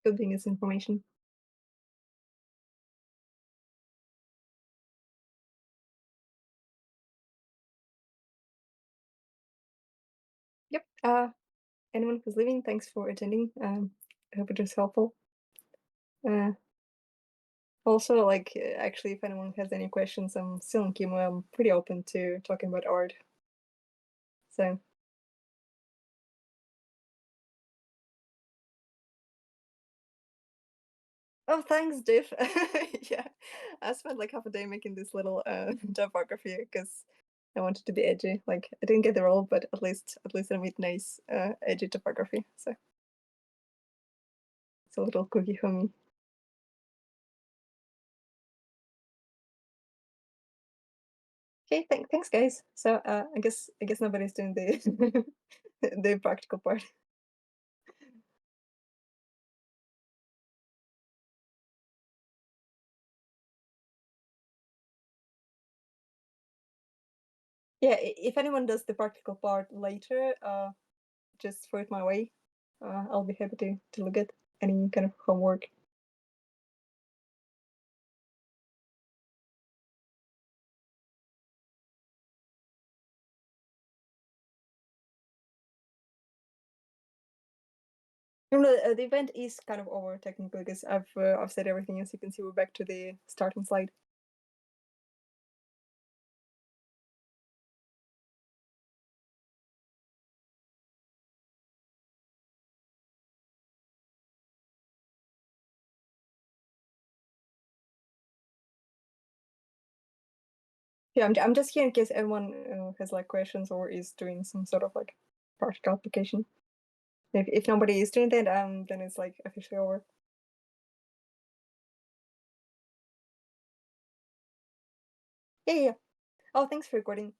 Good thing is information. Yep. Anyone who's leaving, thanks for attending. I hope it was helpful. Also, like, actually, if anyone has any questions, I'm still in chemo. I'm pretty open to talking about art. So. Oh, thanks, Diff. Yeah, I spent like half a day making this little typography because I wanted to be edgy. Like, I didn't get the role, but at least I made nice edgy typography. So it's a little cookie for me. Okay, thanks, guys. So I guess nobody's doing the the practical part. Yeah, if anyone does the practical part later, just throw it my way. I'll be happy to look at any kind of homework. No, the event is kind of over technically because I've said everything. As you can see, we're back to the starting slide. Yeah, I'm just here in case everyone has like questions or is doing some sort of like practical application. If nobody is doing that, then it's like officially over. Yeah. Oh, thanks for recording.